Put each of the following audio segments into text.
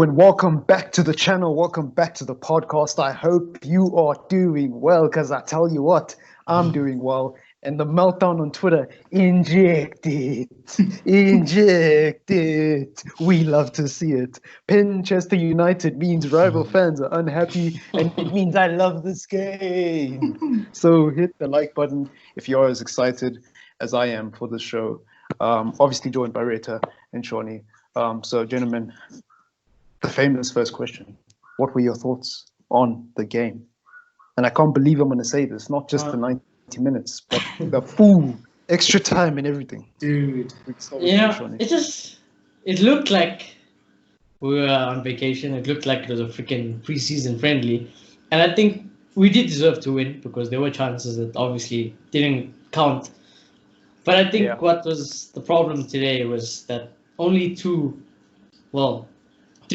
Hello and welcome back to the channel. Welcome back to the podcast. I hope you are doing well, because I tell you what, I'm doing well. And the meltdown on Twitter, inject it, inject it. We love to see it. Manchester United means rival fans are unhappy, and it means I love this game. So hit the like button if you're as excited as I am for this show. Obviously joined by Rita and Shawnee. So gentlemen, the famous first question: what were your thoughts on the game? And I can't believe I'm going to say this, not just the 90 minutes, but the full extra time and everything. Dude, it looked like we were on vacation. It looked like it was a freaking preseason friendly. And I think we did deserve to win, because there were chances that obviously didn't count. But I think what was the problem today was that only three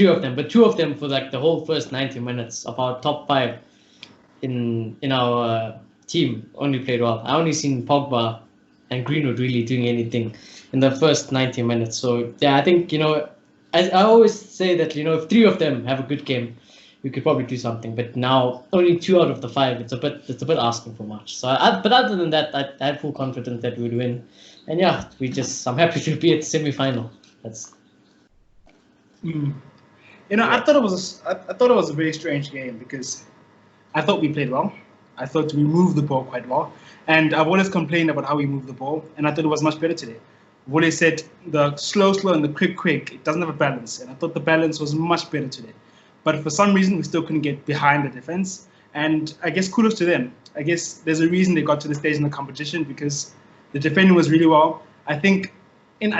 of them, but two of them for like the whole first 90 minutes of our top five in our team only played well. I only seen Pogba and Greenwood really doing anything in the first 90 minutes. So yeah, I think, I always say that, if three of them have a good game, we could probably do something. But now only two out of the five, it's a bit asking for much. So but other than that, I had full confidence that we'd win. And yeah, I'm happy to be at the semi-final. That's. I thought it was a very strange game, because I thought we played well. I thought we moved the ball quite well, and I've always complained about how we moved the ball, and I thought it was much better today. Wole said the slow and the quick, it doesn't have a balance, and I thought the balance was much better today. But for some reason, we still couldn't get behind the defense, and I guess kudos to them. I guess there's a reason they got to the stage in the competition, because the defending was really well. I think in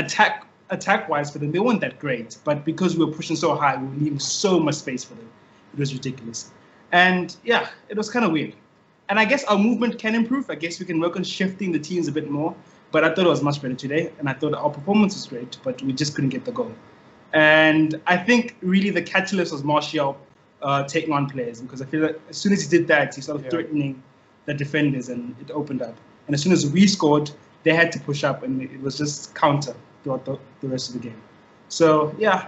attack-wise for them, they weren't that great, but because we were pushing so high, we were leaving so much space for them. It was ridiculous. And yeah, it was kind of weird. And I guess our movement can improve. I guess we can work on shifting the teams a bit more. But I thought it was much better today, and I thought our performance was great, but we just couldn't get the goal. And I think really the catalyst was Martial taking on players, because I feel like as soon as he did that, he started threatening the defenders, and it opened up. And as soon as we scored, they had to push up, and it was just counter throughout the rest of the game. So yeah,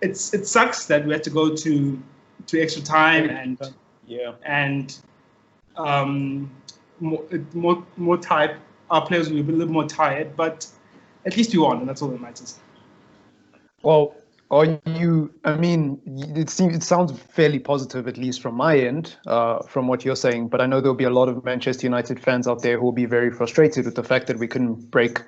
it sucks that we had to go to extra time and more tired. Our players will be a little more tired, but at least we won, and that's all that matters. Well, it sounds fairly positive, at least from my end, from what you're saying, but I know there'll be a lot of Manchester United fans out there who will be very frustrated with the fact that we couldn't break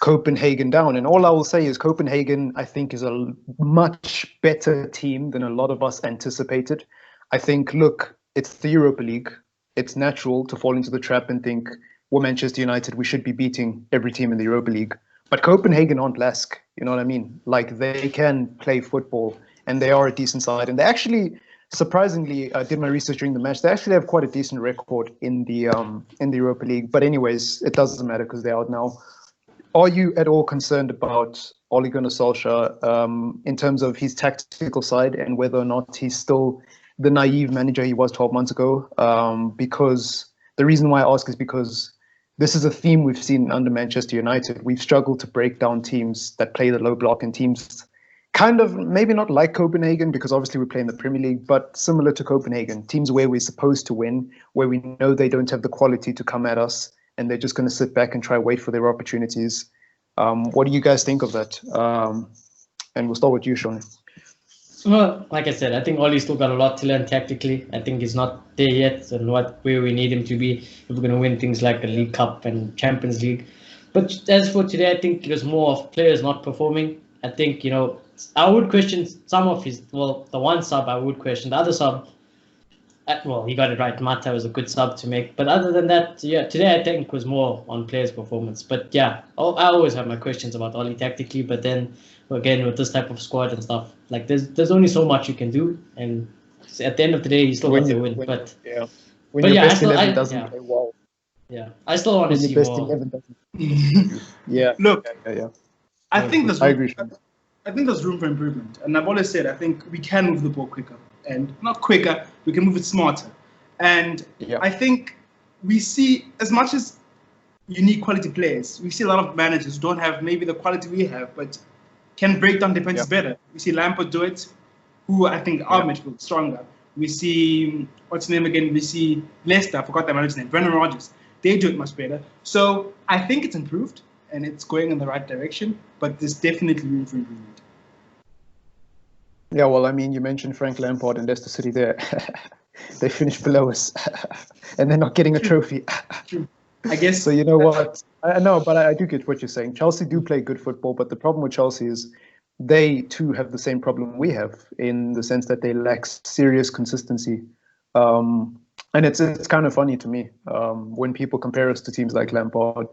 Copenhagen down. And all I will say is Copenhagen, I think, is a much better team than a lot of us anticipated. I think, look, it's the Europa League. It's natural to fall into the trap and think, well, Manchester United, we should be beating every team in the Europa League. But Copenhagen aren't Lask, you know what I mean? Like, they can play football, and they are a decent side. And they actually, surprisingly, I did my research during the match. They actually have quite a decent record in the Europa League. But anyways, it doesn't matter because they're out now. Are you at all concerned about Ole Gunnar Solskjaer in terms of his tactical side, and whether or not he's still the naive manager he was 12 months ago? Because the reason why I ask is because this is a theme we've seen under Manchester United. We've struggled to break down teams that play the low block, and teams kind of maybe not like Copenhagen, because obviously we play in the Premier League, but similar to Copenhagen, teams where we're supposed to win, where we know they don't have the quality to come at us, and they're just going to sit back and try wait for their opportunities. What do you guys think of that? And we'll start with you, Sean. Well, like I said, I think Ollie's still got a lot to learn tactically. I think he's not there yet and where we need him to be if we're going to win things like the League Cup and Champions League. But as for today, I think it was more of players not performing. I think, I would question some of the one sub I would question. The other sub, he got it right. Mata was a good sub to make. But other than that, today I think was more on players' performance. But yeah, I always have my questions about Ollie tactically. But then, again, with this type of squad and stuff, like there's only so much you can do. And at the end of the day, you still have to win. When your best 11 doesn't play well. Yeah, I still want to see more. Yeah. Look, yeah. I think I agree. I think there's room for improvement. And I've always said, I think we can move the ball quicker. And not quicker, we can move it smarter. And I think we see, as much as unique quality players, we see a lot of managers who don't have maybe the quality we have, but can break down defenses better. We see Lampard do it. who I think are much stronger. We see, what's his name again? We see Leicester, I forgot the manager's name, Brendan Rodgers. They do it much better. So I think it's improved and it's going in the right direction, but there's definitely room for improvement. Yeah, well, I mean, you mentioned Frank Lampard and Leicester City there. They finished below us and they're not getting a trophy. True. I guess. So you know what? I know, but I do get what you're saying. Chelsea do play good football, but the problem with Chelsea is they too have the same problem we have in the sense that they lack serious consistency. And it's kind of funny to me when people compare us to teams like Lampard,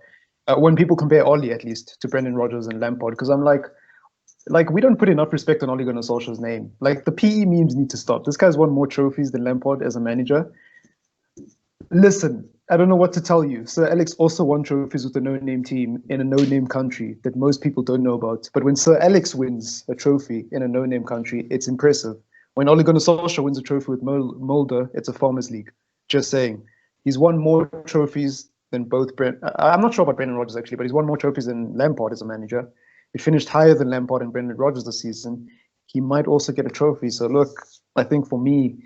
when people compare Ollie at least to Brendan Rodgers and Lampard, because I'm like we don't put enough respect on Ole Gunnar Solskjaer's name. Like the PE memes need to stop. This guy's won more trophies than Lampard as a manager. Listen, I don't know what to tell you. Sir Alex also won trophies with a no-name team in a no-name country that most people don't know about. But when Sir Alex wins a trophy in a no-name country, it's impressive. When Ole Gunnar Solskjaer wins a trophy with Mulder, it's a Farmers League. Just saying. He's won more trophies than both I'm not sure about Brendan Rodgers actually, but he's won more trophies than Lampard as a manager. He finished higher than Lampard and Brendan Rodgers this season. He might also get a trophy. So look, I think for me,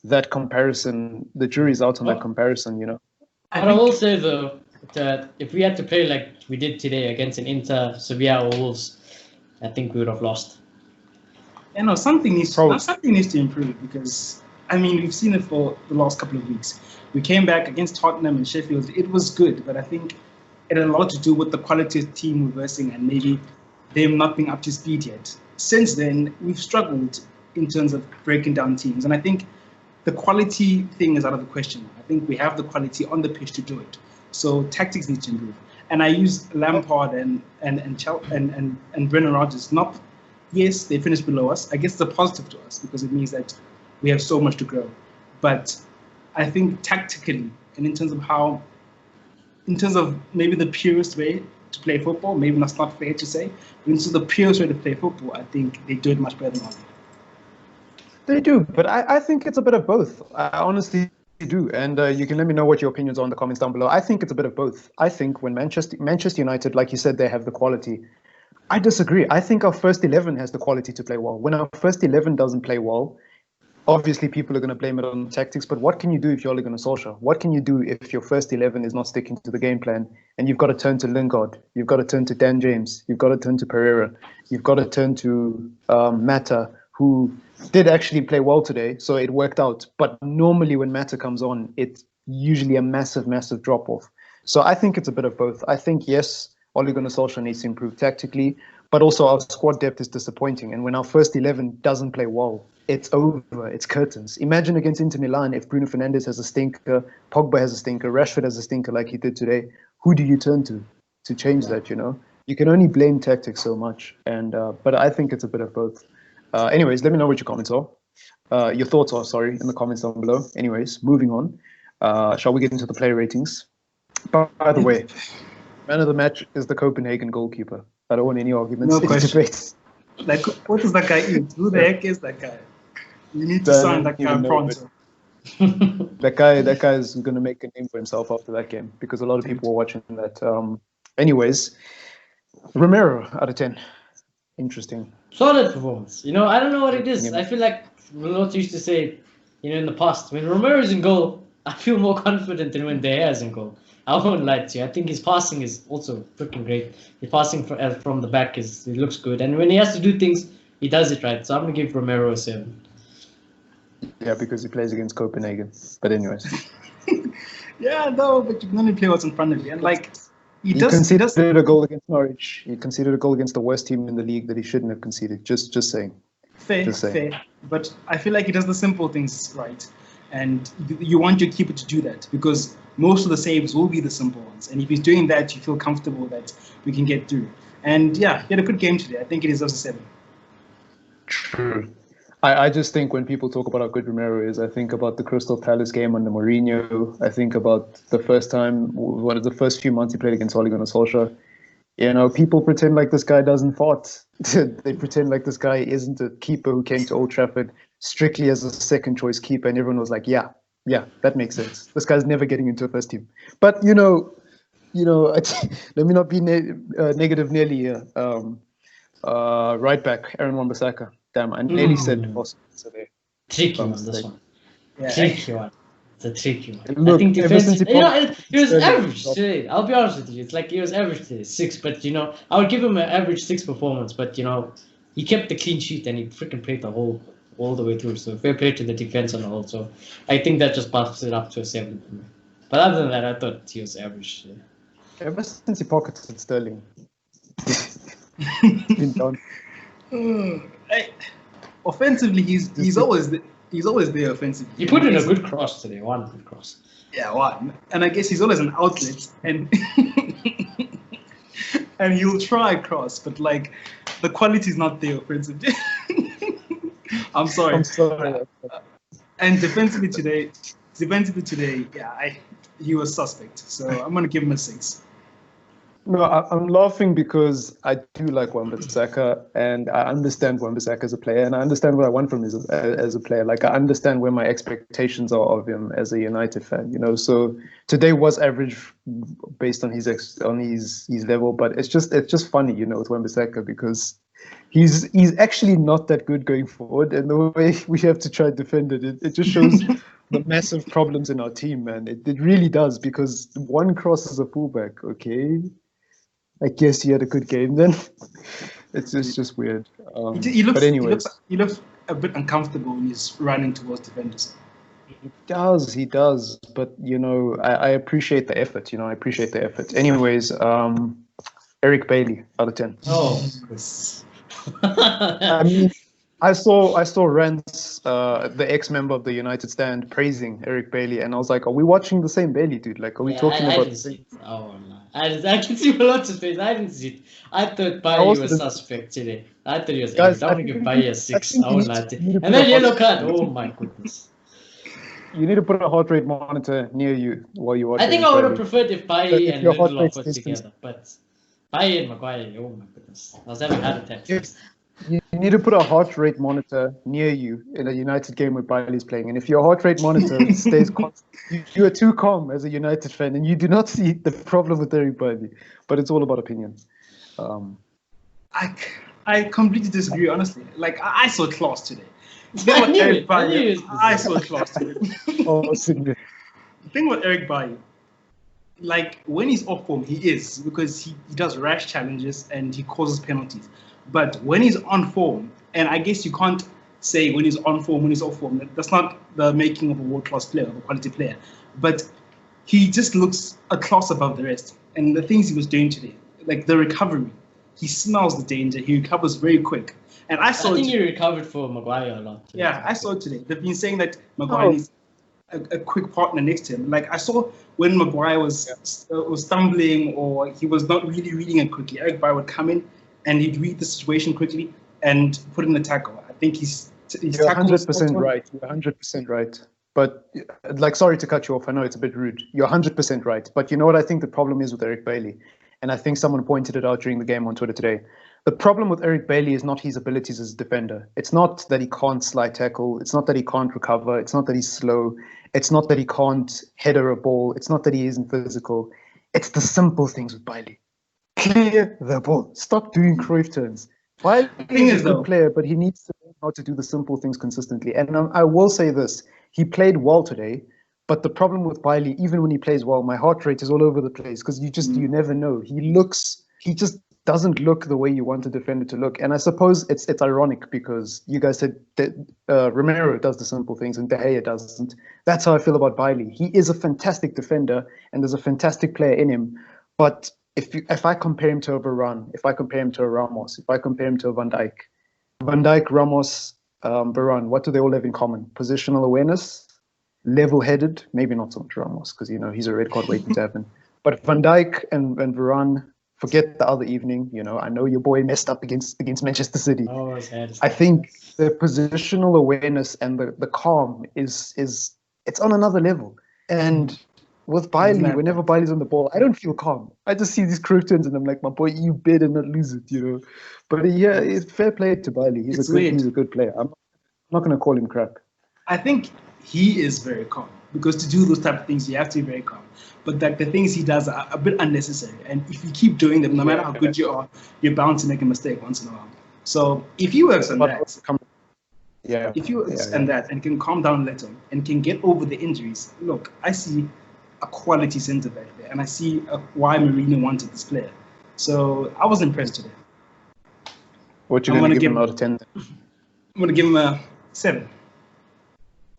that comparison, the jury's out on that comparison, you know. But I will say though, that if we had to play like we did today against an Inter, Sevilla, or Wolves, I think we would have lost. Yeah, no, something needs to improve because I mean we've seen it for the last couple of weeks. We came back against Tottenham and Sheffield. It was good, but I think it had a lot to do with the quality of team reversing and maybe them not being up to speed yet. Since then, we've struggled in terms of breaking down teams, and I think the quality thing is out of the question. I think we have the quality on the pitch to do it. So tactics need to improve. And I use Lampard and Brendan Rodgers. Not, yes, they finished below us. I guess it's a positive to us because it means that we have so much to grow. But I think tactically and in terms of maybe the purest way to play football, maybe that's not fair to say, but in terms of the purest way to play football, I think they do it much better than us. They do, but I think it's a bit of both. I honestly do, and you can let me know what your opinions are in the comments down below. I think it's a bit of both. I think when Manchester United, like you said, they have the quality. I disagree. I think our first 11 has the quality to play well. When our first 11 doesn't play well, obviously people are going to blame it on tactics, but what can you do if you're Ole Gunnar Solskjaer? What can you do if your first 11 is not sticking to the game plan and you've got to turn to Lingard, you've got to turn to Dan James, you've got to turn to Pereira, you've got to turn to Mata, who did actually play well today, so it worked out. But normally when Mata comes on, it's usually a massive, massive drop-off. So I think it's a bit of both. I think, yes, Ole Gunnar Solskjaer needs to improve tactically, but also our squad depth is disappointing. And when our first 11 doesn't play well, it's over. It's curtains. Imagine against Inter Milan if Bruno Fernandes has a stinker, Pogba has a stinker, Rashford has a stinker like he did today. Who do you turn to change that, you know? You can only blame tactics so much. And but I think it's a bit of both. Anyways, let me know what your comments are. Your thoughts are, sorry, in the comments down below. Anyways, moving on. Shall we get into the player ratings? By the way, man of the match is the Copenhagen goalkeeper. I don't want any arguments. No question. Like, what does that guy eat? Who the heck is that guy? You need to sign that guy pronto. That guy is going to make a name for himself after that game because a lot of people were watching that. Anyways, Romero out of 10. Interesting. Solid performance. You know, I don't know what it is. I feel like Lotto used to say, you know, in the past, when Romero's in goal, I feel more confident than when De Gea is in goal. I won't lie to you. I think his passing is also freaking great. His passing from the back it looks good, and when he has to do things, he does it right. So I'm gonna give Romero a 7. Yeah, because he plays against Copenhagen. But anyways. Yeah, no, but you can only play what's in front of you, and like he conceded a goal against Norwich. He conceded a goal against the worst team in the league that he shouldn't have conceded. Just saying. Fair. But I feel like he does the simple things right, and you want your keeper to do that because most of the saves will be the simple ones. And if he's doing that, you feel comfortable that we can get through. And yeah, he had a good game today. I think he deserves a 7. True. I just think when people talk about how good Romero is, I think about the Crystal Palace game under Mourinho. I think about the first few months he played against Ole Gunnar Solskjaer. You know, people pretend like this guy doesn't fart. They pretend like this guy isn't a keeper who came to Old Trafford strictly as a second choice keeper. And everyone was like, yeah, that makes sense. This guy's never getting into a first team. But, you know, let me not be negative nearly here. Right back, Aaron Wan-Bissaka. Damn, I nearly said Foster there. Tricky one, this one. Yeah, Tricky one. It's a tricky one. Look, I think ever since defense. he You know, popped he was Sterling, average today. I'll be honest with you. It's like he was average today, 6. But I would give him an average 6 performance. But he kept the clean sheet and he freaking played the whole all the way through. So fair play to the defense on the whole. So I think that just bumps it up to a 7 for me. But other than that, I thought he was average. ever since he pocketed Sterling, he's been done. Offensively, he's always there offensively. He put in a good cross today. One good cross. Yeah, one. And I guess he's always an outlet, and and he'll try cross, but like the quality is not there offensively. I'm sorry. And defensively today, yeah, he was suspect. So I'm gonna give him a 6. No, I'm laughing because I do like Wan-Bissaka, and I understand Wan-Bissaka as a player, and I understand what I want from him as a player. Like, I understand where my expectations are of him as a United fan, So today was average based on his level, but it's just funny, with Wan-Bissaka, because he's actually not that good going forward, and the way we have to try to defend it just shows the massive problems in our team, man. It really does, because one cross as a fullback, okay. I guess he had a good game then. It's just weird. But anyways, he looks a bit uncomfortable when he's running towards defenders. He does. But I appreciate the effort. I appreciate the effort. Anyways, Eric Bailey out of 10. Oh, I mean, I saw Rance, the ex-member of the United Stand, praising Eric Bailey, and I was like, "Are we watching the same Bailey, dude? Like, are we talking about the same?" Oh no, I can see a lot of face. I didn't see it. I thought Bailey was suspect today. I thought he was. Guys, I want to give Bailey a 6. I won't lie to you. need to And put then a yellow card. Oh my goodness. You need to put a heart rate monitor near you while you watch. I think I would have preferred if Bailey and your heart Lindelof rate's were distance. together, but Bailey and Maguire. Oh my goodness, I was having a heart attack. You need to put a heart rate monitor near you in a United game where Bailey's playing. And if your heart rate monitor stays constant, you are too calm as a United fan, and you do not see the problem with Eric Bailey. But it's all about opinion. I completely disagree, honestly. Like, I saw class today. I knew it. I saw class today. Significant. The thing with Eric Bailly, like, when he's off form, he is, because he does rash challenges and he causes penalties. But when he's on form, and I guess you can't say when he's on form, when he's off form, that's not the making of a world-class player, of a quality player. But he just looks a class above the rest. And the things he was doing today, like the recovery, he smells the danger, he recovers very quick. And I think he recovered for Maguire a lot today. Yeah, I saw it today. They've been saying that Maguire needs a quick partner next to him. Like, I saw when Maguire was stumbling, or he was not really reading it quickly, Eric Bailly would come in and he'd read the situation quickly and put in the tackle. I think he's You're 100% right. You're 100% right. But, like, sorry to cut you off. I know it's a bit rude. You're 100% right. But you know what I think the problem is with Eric Bailly? And I think someone pointed it out during the game on Twitter today. The problem with Eric Bailly is not his abilities as a defender. It's not that he can't slide tackle. It's not that he can't recover. It's not that he's slow. It's not that he can't header a ball. It's not that he isn't physical. It's the simple things with Bailly. Clear the ball. Stop doing Cruyff turns. Bailly is a good player, but he needs to learn how to do the simple things consistently. And I will say this. He played well today, but the problem with Bailly, even when he plays well, my heart rate is all over the place, because you never know. He just doesn't look the way you want a defender to look. And I suppose it's ironic, because you guys said that Romero does the simple things and De Gea doesn't. That's how I feel about Bailly. He is a fantastic defender and there's a fantastic player in him. But if I compare him to a Varane, if I compare him to a Ramos, if I compare him to a Van Dijk, Ramos, Varane, what do they all have in common? Positional awareness, level-headed, maybe not so much Ramos, because he's a red card waiting to happen. But Van Dijk and Varane, forget the other evening. I know your boy messed up against Manchester City. Oh, I think the positional awareness and the calm is it's on another level. And with Bailly, whenever Bailly's on the ball, I don't feel calm. I just see these Cruyff turns and I'm like, my boy, you better not lose it, But yeah, it's fair play to Bailly. He's a good player. I'm not going to call him crap. I think he is very calm, because to do those type of things, you have to be very calm. But the things he does are a bit unnecessary. And if you keep doing them, no matter how good you are, you're bound to make a mistake once in a while. So if he works on that, yeah, if he works on that and can calm down a little and can get over the injuries, look, I see a quality centre back there, and I see why Mourinho wanted this player. So I was impressed today. What you going to give him out of 10? I'm going to give him a 7.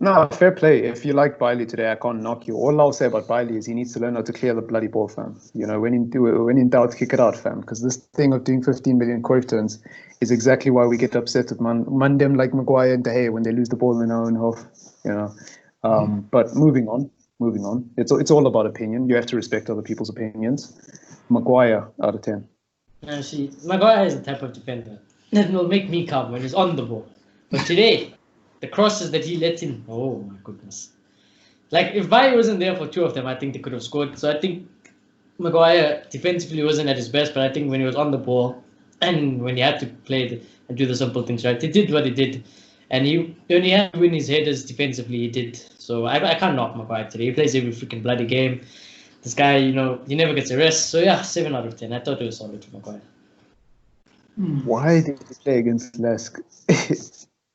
No, fair play. If you like Bailey today, I can't knock you. All I'll say about Bailey is he needs to learn how to clear the bloody ball, fam. You know, when in doubt, kick it out, fam. Because this thing of doing 15 million Cruyff turns is exactly why we get upset with Mandem like Maguire and De Gea when they lose the ball in their own half. You know, but moving on. It's all about opinion. You have to respect other people's opinions. Maguire out of 10. Now, see, Maguire is the type of defender that will make me calm when he's on the ball. But today, the crosses that he let in, oh my goodness. Like, if Bailly wasn't there for 2 of them, I think they could have scored. So I think Maguire defensively wasn't at his best, but I think when he was on the ball and when he had to play and do the simple things right, he did what he did. And when he had to win his headers defensively, he did. So I can't knock Maguire today. He plays every freaking bloody game. This guy, you know, he never gets a rest. So yeah, 7 out of 10. I thought it was solid for Maguire. Why did he play against Lask?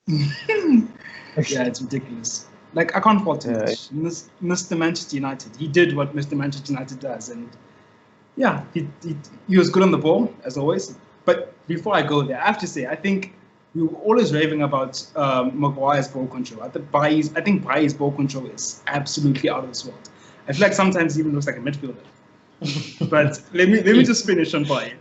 Yeah, it's ridiculous. Like, I can't fault him. Mr. Manchester United. He did what Mr. Manchester United does. And yeah, he was good on the ball, as always. But before I go there, I have to say, I think we were always raving about Maguire's ball control. I think Bailly's ball control is absolutely out of this world. I feel like sometimes he even looks like a midfielder. But let me just finish on Bailly.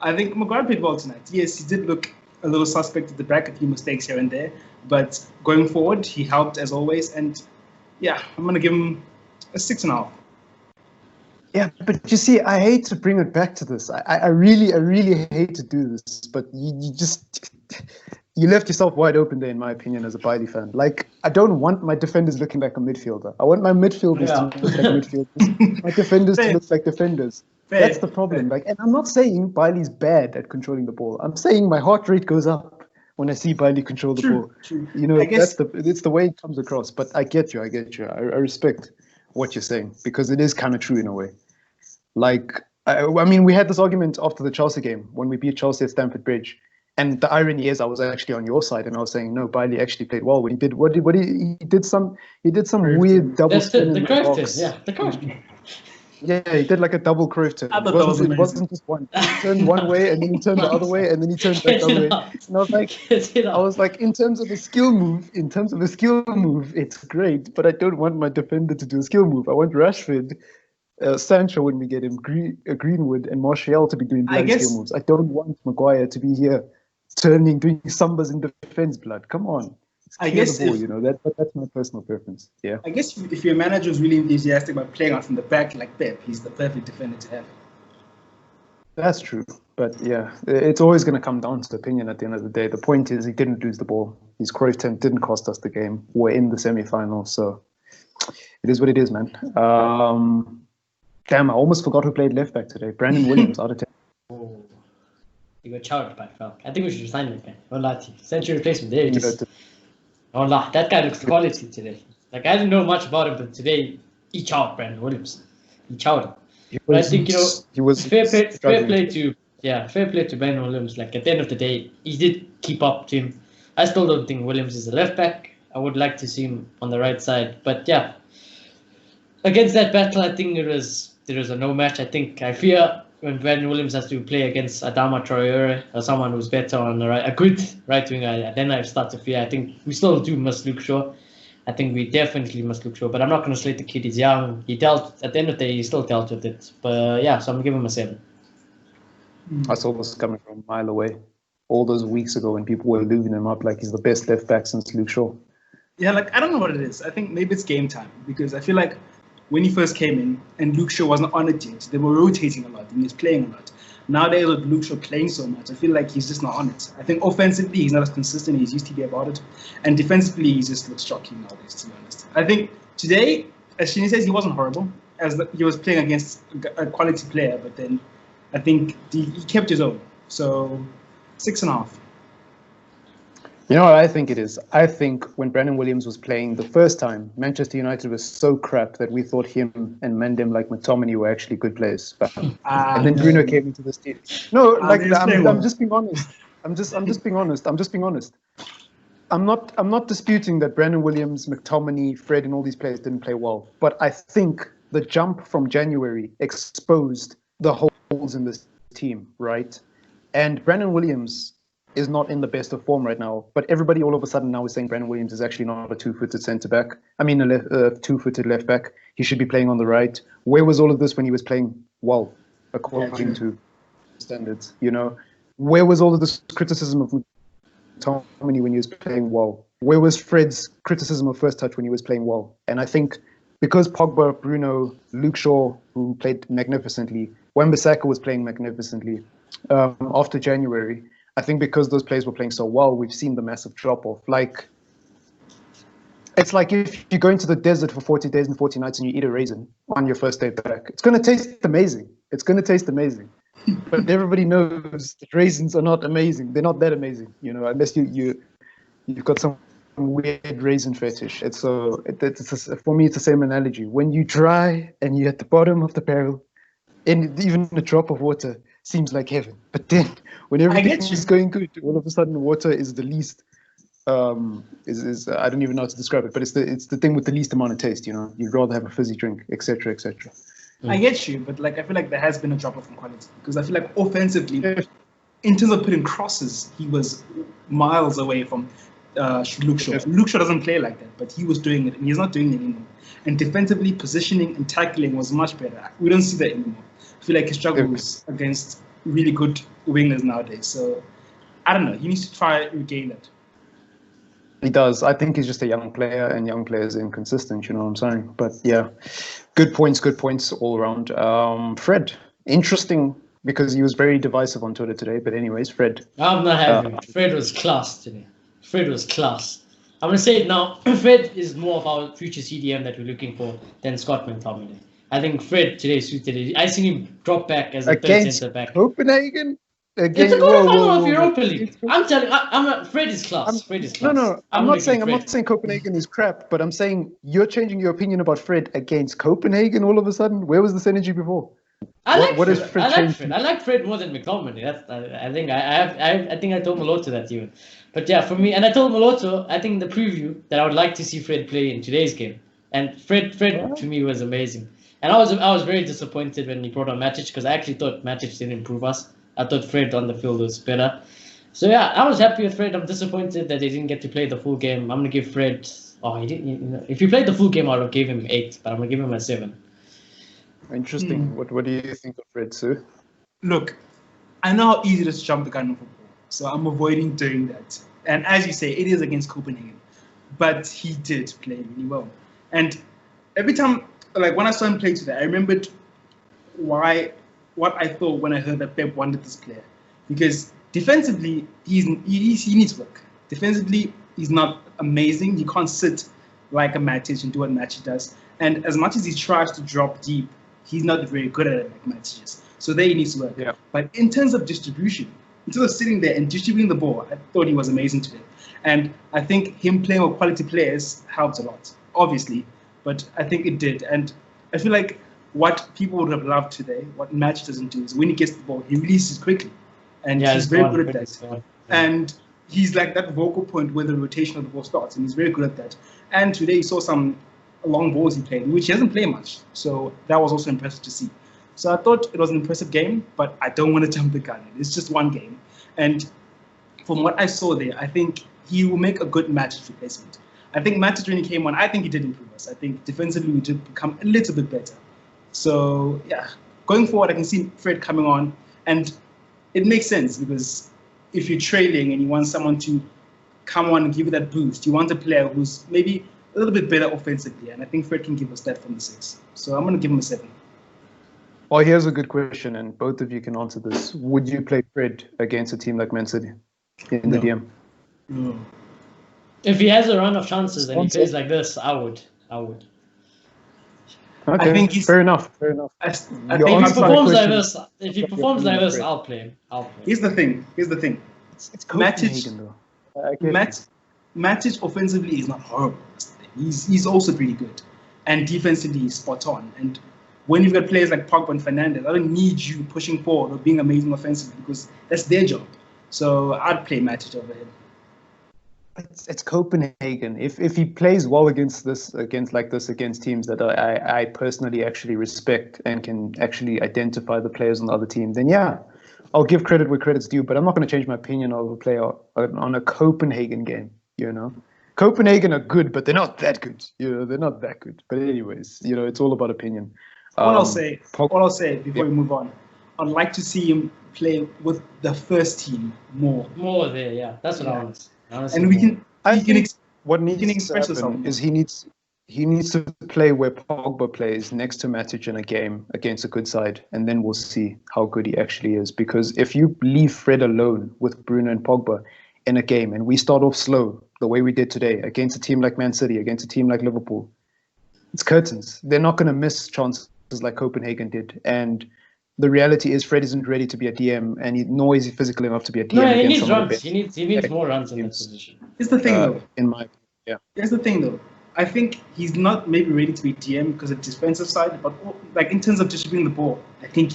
I think Maguire played well tonight. Yes, he did look a little suspect at the back, a few mistakes here and there. But going forward, he helped as always. And yeah, I'm going to give him a 6.5. Yeah, but you see, I hate to bring it back to this. I really hate to do this. But you left yourself wide open there, in my opinion, as a Bailly fan. Like, I don't want my defenders looking like a midfielder. I want my midfielders to look like midfielders. My defenders to look like defenders. That's the problem. Like, and I'm not saying Bailey's bad at controlling the ball. I'm saying my heart rate goes up when I see Bailey control the ball. True. You know, it's the way it comes across. But I get you. I respect what you're saying because it is kind of true in a way. Like, I mean, we had this argument after the Chelsea game when we beat Chelsea at Stamford Bridge. And the irony is, I was actually on your side, and I was saying, no, Bailey actually played well when he did. He did some weird double spin. The Cruyff test, yeah, the Cruyff. Yeah, he did like a double Cruyff turn. It wasn't just one. He turned one way, and then he turned the other way, and then he turned back the other way. And I was like, in terms of a skill move, it's great, but I don't want my defender to do a skill move. I want Rashford, Sancho when we get him, Greenwood, and Martial to be doing skill moves. I don't want Maguire to be here doing sambas in defense. Blood, come on. I guess the ball, that's my personal preference. Yeah. I guess if your manager is really enthusiastic about playing out from the back like Pep, he's the perfect defender to have. That's true, but yeah, it's always going to come down to opinion at the end of the day. The point is, he didn't lose the ball. His Cruyff turn didn't cost us the game. We're in the semi-final, so it is what it is, man. Damn, I almost forgot who played left back today. Brandon Williams out of 10. Oh, you got chowed by Falk. I think we should resign that guy. Hola, century replacement. There it is. Hola, that guy looks quality today. Like, I didn't know much about him, but today he chowed Brandon Williams. He chowed him. But I think, he was fair play to Brandon Williams. Like, at the end of the day, he did keep up to him. I still don't think Williams is a left back. I would like to see him on the right side. But yeah, against that battle, I think there was a no match. I fear when Brandon Williams has to play against Adama Traore or someone who's better on the right, a good right winger, then I start to fear. I think we still must look sure. I think we definitely must look sure. But I'm not going to slate the kid. He's young. At the end of the day, he still dealt with it. But yeah, so I'm going to give him a 7. I saw this coming from a mile away. All those weeks ago when people were looping him up like he's the best left back since Luke Shaw. Yeah, like, I don't know what it is. I think maybe it's game time because I feel like when he first came in and Luke Shaw wasn't on it yet, they were rotating a lot and he was playing a lot. Nowadays with Luke Shaw playing so much, I feel like he's just not on it. I think offensively he's not as consistent as he used to be about it. And defensively he just looks shocking nowadays, to be honest. I think today, as Shini says, he wasn't horrible. He was playing against a quality player, but then I think he kept his own. So 6.5. You know what I think it is? I think when Brandon Williams was playing the first time, Manchester United was so crap that we thought him and Mandem like McTominay were actually good players. And then Bruno came into this team. No, I'm just being honest. I'm just being honest. I'm not disputing that Brandon Williams, McTominay, Fred, and all these players didn't play well. But I think the jump from January exposed the holes in this team, right? And Brandon Williams is not in the best of form right now. But everybody all of a sudden now is saying Brandon Williams is actually not a two-footed centre back. I mean, a two-footed left back. He should be playing on the right. Where was all of this when he was playing well, according to standards? You know, where was all of this criticism of McTominay when he was playing well? Where was Fred's criticism of first touch when he was playing well? And I think because Pogba, Bruno, Luke Shaw, who played magnificently, Wan-Bissaka was playing magnificently after January, I think because those players were playing so well, we've seen the massive drop-off. Like, it's like if you go into the desert for 40 days and 40 nights and you eat a raisin on your first day back. It's going to taste amazing. It's going to taste amazing. But everybody knows that raisins are not amazing. They're not that amazing, you know, unless you've got some weird raisin fetish. For me, it's the same analogy. When you dry and you're at the bottom of the barrel, and even a drop of water seems like heaven. But then when everything is going good, all of a sudden water is the least. I don't even know how to describe it, but it's the thing with the least amount of taste. You know, you'd rather have a fizzy drink, etc., etc. I get you, but like I feel like there has been a drop off in quality because I feel like offensively, in terms of putting crosses, he was miles away from Luke Shaw. Luke Shaw doesn't play like that, but he was doing it, and he's not doing it anymore. And defensively, positioning and tackling was much better. We don't see that anymore. I feel like he struggles against really good wingers nowadays. So I don't know. He needs to try and regain that. He does. I think he's just a young player, and young players are inconsistent. You know what I'm saying? But yeah, good points all around. Fred, interesting because he was very divisive on Twitter today. But anyways, Fred. I'm not having it. Fred was class today. Fred was class. I'm going to say it now. Fred is more of our future CDM that we're looking for than Scott McTominay. I think Fred today suited it. I seen him drop back as a third centre back. Copenhagen? It's a quarterfinal of Europa League. I'm telling you, Fred is class. Fred is class. No, I'm not saying Copenhagen is crap, but I'm saying you're changing your opinion about Fred against Copenhagen all of a sudden. Where was this energy before? I like Fred more than McTominay. I think I told Moloto that even. But yeah, for me, and I told Moloto, I think in the preview that I would like to see Fred play in today's game. And Fred to me was amazing. And I was very disappointed when he brought on Matic because I actually thought Matic didn't improve us. I thought Fred on the field was better. So yeah, I was happy with Fred. I'm disappointed that he didn't get to play the full game. I'm gonna give Fred. He didn't. You know, if he played the full game, I would have gave him 8, but I'm gonna give him a 7. Interesting. What do you think of Fred, Sue? Look, I know how easy it is to jump the gun in football, so I'm avoiding doing that. And as you say, it is against Copenhagen, but he did play really well. And every time, like when I saw him play today, I remembered what I thought when I heard that Pep wanted this player, because defensively he needs work. Defensively, he's not amazing. He can't sit like a Matic and do what Matic does. And as much as he tries to drop deep, he's not very good at it like Matic is. So there he needs to work. Yeah. But in terms of distribution, in terms of sitting there and distributing the ball, I thought he was amazing today. And I think him playing with quality players helped a lot, obviously. But I think it did. And I feel like what people would have loved today, what Matic doesn't do, is when he gets the ball, he releases quickly. And he's very good at that. And he's like that vocal point where the rotation of the ball starts, and he's very good at that. And today you saw some long balls he played, which he doesn't play much. So that was also impressive to see. So I thought it was an impressive game, but I don't want to jump the gun. It's just one game. And from what I saw there, I think he will make a good Matic replacement. I think Matic, when he came on, I think he did improve us. I think defensively we did become a little bit better. So yeah, going forward, I can see Fred coming on, and it makes sense because if you're trailing and you want someone to come on and give you that boost, you want a player who's maybe a little bit better offensively, and I think Fred can give us that from the 6. So I'm going to give him a 7. Well, here's a good question, and both of you can answer this. Would you play Fred against a team like Man City in the DM? No. If he has a run of chances and he plays like this, I would. Okay, I think he's fair enough. I If think he performs like this, I'll play him. Here's the thing. It's Copenhagen, though. Matic offensively is not horrible. He's also pretty good, and defensively he's spot on. And when you've got players like Pogba and Fernandes, I don't need you pushing forward or being amazing offensively because that's their job. So I'd play Matic over him. It's Copenhagen. If he plays well against teams that I personally actually respect and can actually identify the players on the other team, then yeah, I'll give credit where credit's due. But I'm not going to change my opinion of a player on a Copenhagen game. Copenhagen are good, but they're not that good. They're not that good. But anyways, it's all about opinion. All I'll say before we move on, I'd like to see him play with the first team more. More there, yeah. That's what I want. And what needs to happen is he needs to play where Pogba plays next to Matic in a game against a good side, and then we'll see how good he actually is. Because if you leave Fred alone with Bruno and Pogba in a game, and we start off slow the way we did today against a team like Man City, against a team like Liverpool, it's curtains. They're not going to miss chances like Copenhagen did. And the reality is Fred isn't ready to be a DM, and nor is he physical enough to be a DM. No, he needs runs. He needs more runs in that position. Here's the thing, though. Here's the thing, though. I think he's not maybe ready to be DM because of the defensive side, but like in terms of distributing the ball, I think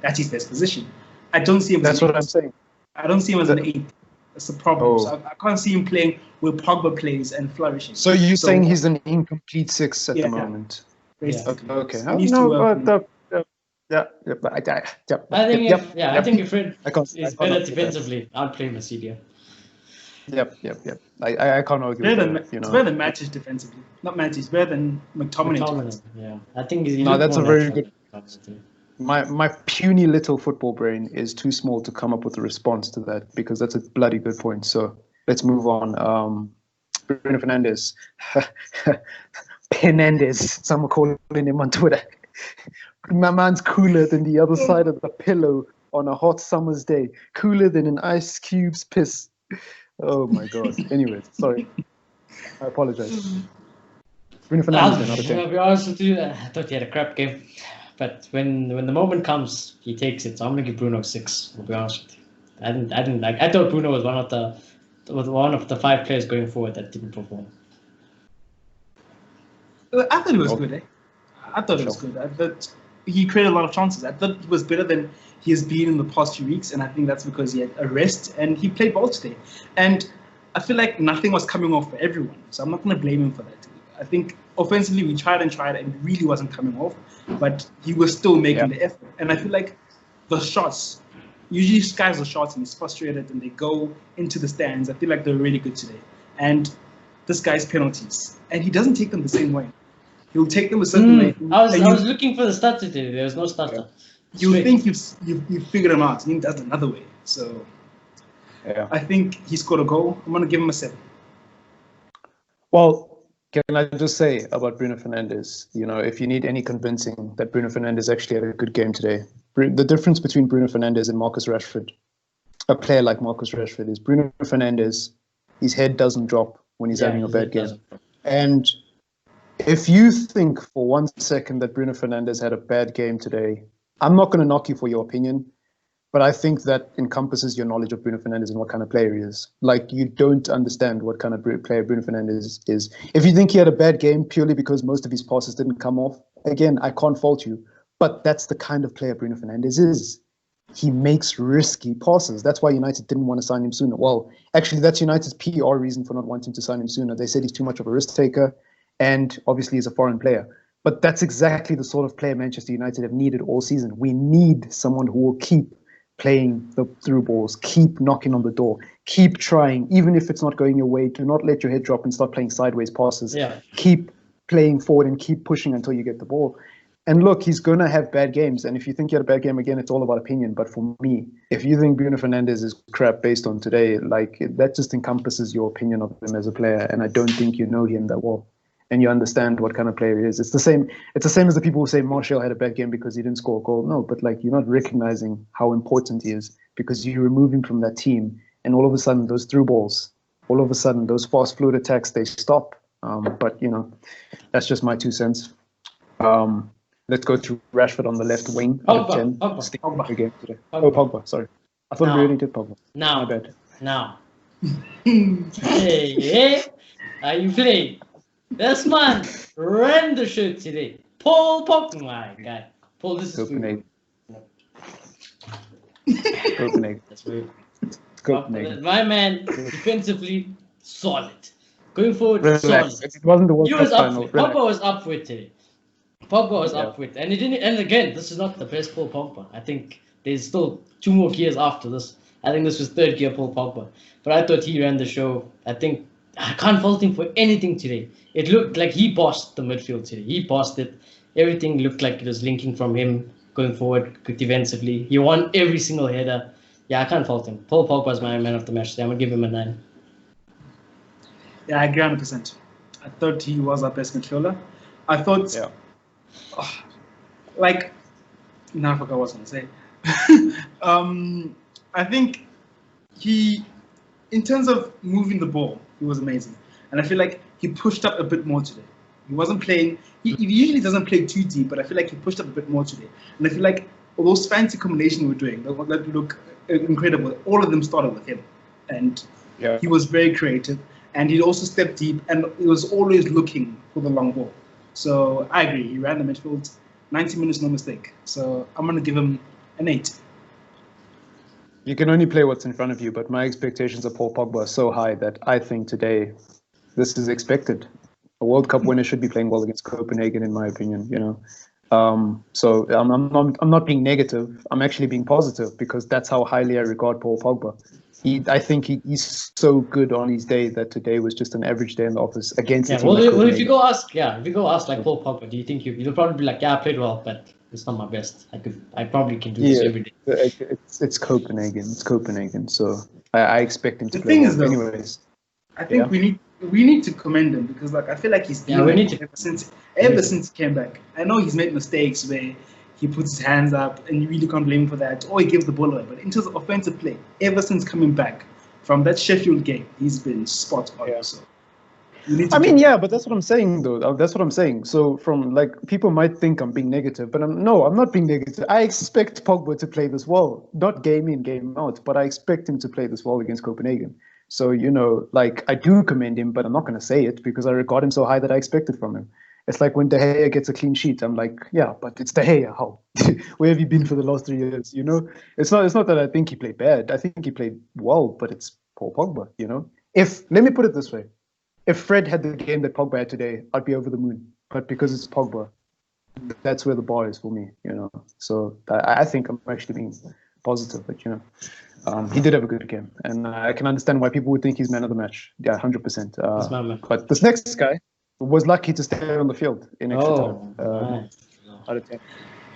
that's his best position. I don't see him. That's what I'm saying. I don't see him as an 8. That's the problem. So I can't see him playing where Pogba plays and flourishing. So you're saying he's an incomplete 6 at the moment? Okay. I think if Fred is better defensively, I'd play him as CDM. Yep. I can't argue with that. It's better than Matic defensively. Not Matic, it's better than McTominay. Yeah, I think he's that's a very good. My puny little football brain is too small to come up with a response to that, because that's a bloody good point. So let's move on. Bruno Fernandes. Penandes, some are calling him on Twitter. My man's cooler than the other side of the pillow on a hot summer's day. Cooler than an ice cube's piss. Oh my God. Anyways, sorry. I apologize. Bruno Fernandes, I'll be honest with you, I thought he had a crap game. But when the moment comes, he takes it. So I'm gonna give Bruno 6. I'll be honest with you. I thought Bruno was one of the 5 players going forward that didn't perform. I thought it was good. I thought it was good. I thought he created a lot of chances. I thought it was better than he has been in the past few weeks, and I think that's because he had a rest and he played well today. And I feel like nothing was coming off for everyone, so I'm not going to blame him for that. I think offensively we tried and it really wasn't coming off, but he was still making the effort. And I feel like the shots, usually skies the shots and he's frustrated and they go into the stands. I feel like they're really good today. And this guy's penalties, and he doesn't take them the same way. He'll take them a certain way. I was looking for the starter today. There was no starter. You think you've figured him out, and he does another way. So I think he scored a goal. I'm gonna give him a 7. Well, can I just say about Bruno Fernandes? If you need any convincing that Bruno Fernandes actually had a good game today, the difference between Bruno Fernandes and Marcus Rashford, a player like Marcus Rashford, is Bruno Fernandes, his head doesn't drop when he's having a bad game. And if you think for 1 second that Bruno Fernandes had a bad game today, I'm not going to knock you for your opinion, but I think that encompasses your knowledge of Bruno Fernandes and what kind of player he is. Like, you don't understand what kind of player Bruno Fernandes is. If you think he had a bad game purely because most of his passes didn't come off, again, I can't fault you, but that's the kind of player Bruno Fernandes is. He makes risky passes. That's why United didn't want to sign him sooner. Well, actually, that's United's PR reason for not wanting to sign him sooner. They said he's too much of a risk taker, and obviously he's a foreign player. But that's exactly the sort of player Manchester United have needed all season. We need someone who will keep playing the through balls, keep knocking on the door, keep trying, even if it's not going your way. Do not let your head drop and start playing sideways passes. Yeah. Keep playing forward and keep pushing until you get the ball. And look, he's going to have bad games. And if you think he had a bad game, again, it's all about opinion. But for me, if you think Bruno Fernandes is crap based on today, that just encompasses your opinion of him as a player. And I don't think you know him that well. And you understand what kind of player he is. It's the same as the people who say Martial had a bad game because he didn't score a goal. No, but you're not recognizing how important he is, because you remove him from that team, and all of a sudden those through balls, all of a sudden those fast fluid attacks, they stop. But that's just my 2 cents. Let's go to Rashford on the left wing. Pogba. Again today. Pogba. Sorry, I thought we already did Pogba. My bad. Now. Hey, are you playing? This man ran the shoot today. Paul Pogba, my guy. Paul, this is Copenhagen. Copenhagen. That's weird. Copenhagen. My man, defensively, solid. Going forward, Relax. solid. It wasn't the World He Cup was up final. for it. Relax. Pogba was up for it today. Pogba was Yeah. up for it. And he didn't. And again, this is not the best Paul Pogba. I think there's still 2 more gears after this. I think this was 3rd gear Paul Pogba. But I thought he ran the show. I think I can't fault him for anything today. It looked like he bossed the midfield today. He bossed it. Everything looked like it was linking from him going forward defensively. He won every single header. Yeah, I can't fault him. Paul Pogba was my man of the match today. I'm going to give him a 9. Yeah, I agree 100%. I thought he was our best midfielder. I thought, Yeah. Now I forgot what I was going to say. I think in terms of moving the ball, he was amazing. And I feel like he pushed up a bit more today. He wasn't playing, he usually doesn't play too deep, but I feel like he pushed up a bit more today. And I feel like all those fancy combinations we were doing, that look incredible, all of them started with him. And he was very creative. And he also stepped deep, and he was always looking for the long ball. So I agree. He ran the midfield, 90 minutes, no mistake. So I'm going to give him an 8. You can only play what's in front of you, but my expectations of Paul Pogba are so high that I think today this is expected. A World Cup winner should be playing well against Copenhagen, in my opinion. So I'm not being negative. I'm actually being positive because that's how highly I regard Paul Pogba. I think he's so good on his day that today was just an average day in the office against. Yeah, well, if you go ask like Paul Pogba, do you think you'll probably be like, yeah, I played well, but it's not my best. I probably can do this every day. It's Copenhagen. It's Copenhagen. So I expect him to play. The thing is, though, anyways, I think we need to commend him because I feel like he's been ever since he came back. I know he's made mistakes where he puts his hands up and you really can't blame him for that, or he gives the ball away. But in terms of offensive play, ever since coming back from that Sheffield game, he's been spot on. Yeah. So but that's what I'm saying, though. That's what I'm saying. So from people might think I'm being negative, but I'm not being negative. I expect Pogba to play this well, not game in, game out, but I expect him to play this well against Copenhagen. So, I do commend him, but I'm not going to say it because I regard him so high that I expect it from him. It's like when De Gea gets a clean sheet. I'm like, yeah, but it's De Gea. How? Where have you been for the last 3 years? It's not that I think he played bad. I think he played well, but it's Paul Pogba. Let me put it this way: if Fred had the game that Pogba had today, I'd be over the moon. But because it's Pogba, that's where the bar is for me. So I think I'm actually being positive. But he did have a good game, and I can understand why people would think he's man of the match. Yeah, 100%. But this next guy was lucky to stay on the field in extra time. Nice. Out of 10.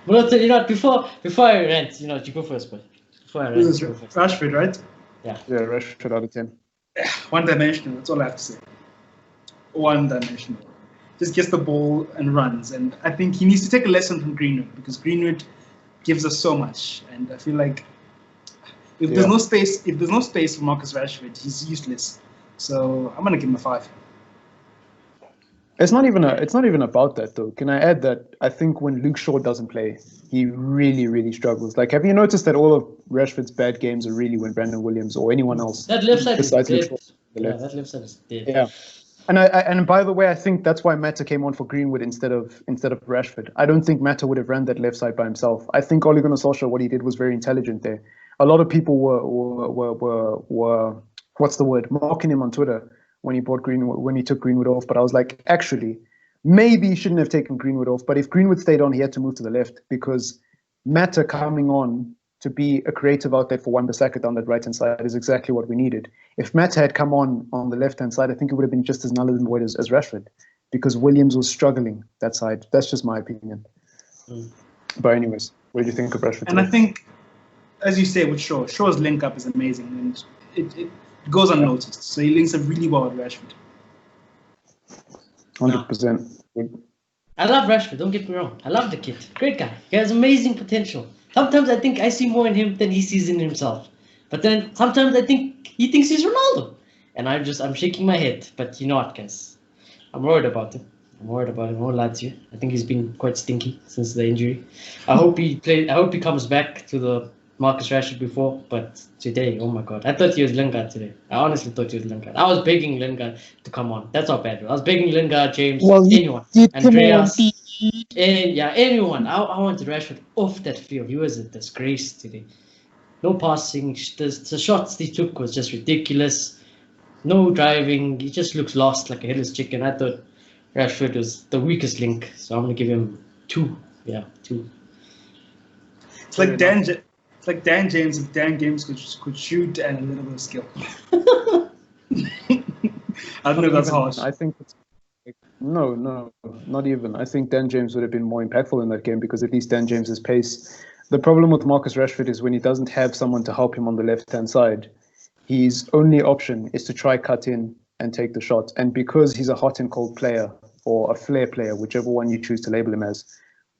Well, before I rant, you go first, but before I rant, Rashford, right? Yeah, Rashford out of 10. One-dimensional. That's all I have to say. One-dimensional. Just gets the ball and runs, and I think he needs to take a lesson from Greenwood because Greenwood gives us so much, and I feel like if there's no space for Marcus Rashford, he's useless. So I'm gonna give him a 5. It's not even about that, though. Can I add that I think when Luke Shaw doesn't play, he really, really struggles. Have you noticed that all of Rashford's bad games are really when Brandon Williams or anyone else that left side is besides dead. Luke Shaw, That left side is dead. Yeah. And by the way, I think that's why Mata came on for Greenwood instead of Rashford. I don't think Mata would have ran that left side by himself. I think Ole Gunnar Solskjaer, what he did was very intelligent there. A lot of people were what's the word, mocking him on Twitter when he took Greenwood off. But I was like, actually, maybe he shouldn't have taken Greenwood off. But if Greenwood stayed on, he had to move to the left because Mata coming on to be a creative outlet for Wan-Bissaka down that right-hand side is exactly what we needed. If Mata had come on the left-hand side, I think it would have been just as null and void as Rashford because Williams was struggling that side. That's just my opinion. But anyways, what do you think of Rashford And today? I think, as you say with Shaw, Shaw's link-up is amazing and it goes unnoticed. So he links up really well with Rashford. 100%. I love Rashford, don't get me wrong. I love the kid. Great guy. He has amazing potential. Sometimes I think I see more in him than he sees in himself. But then sometimes I think he thinks he's Ronaldo. And I'm shaking my head. But you know what, guys? I'm worried about him. I won't lie to you. I think he's been quite stinky since the injury. I hope he comes back to the Marcus Rashford before, but today, oh my God. I thought he was Lingard today. I honestly thought he was Lingard. I was begging Lingard to come on. That's how bad. I was begging Lingard, James, anyone. Andreas. Anyone. I wanted Rashford off that field. He was a disgrace today. no passing. The shots he took was just ridiculous. No driving. He just looks lost like a headless chicken. I thought Rashford was the weakest link, so I'm gonna give him 2. Yeah, 2. It's like it's like Dan James if Dan James could shoot and a little bit of skill. I don't know if that's harsh. I think it's no, not even. I think Dan James would have been more impactful in that game because at least Dan James's pace. The problem with Marcus Rashford is when he doesn't have someone to help him on the left-hand side, his only option is to try cut in and take the shot. And because he's a hot and cold player or a flair player, whichever one you choose to label him as,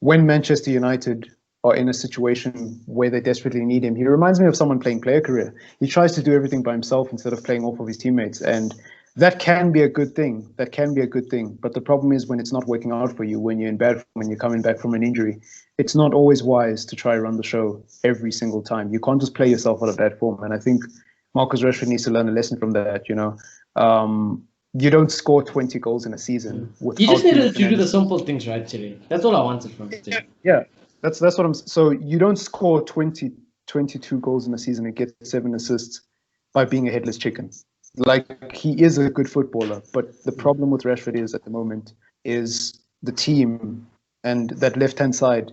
when Manchester United are in a situation where they desperately need him, he reminds me of someone playing player career. He tries to do everything by himself instead of playing off of his teammates. And that can be a good thing. That can be a good thing. But the problem is when it's not working out for you, when you're in bad form, when you're coming back from an injury, it's not always wise to try run the show every single time. You can't just play yourself out of bad form. And I think Marcus Rashford needs to learn a lesson from that, you know. You don't score 20 goals in a season. You just needed to do the simple things right today. That's all I wanted from it. Yeah, that's what I'm. So you don't score 22 goals in a season and get 7 assists by being a headless chicken. Like, he is a good footballer, but the problem with Rashford is at the moment is the team and that left-hand side.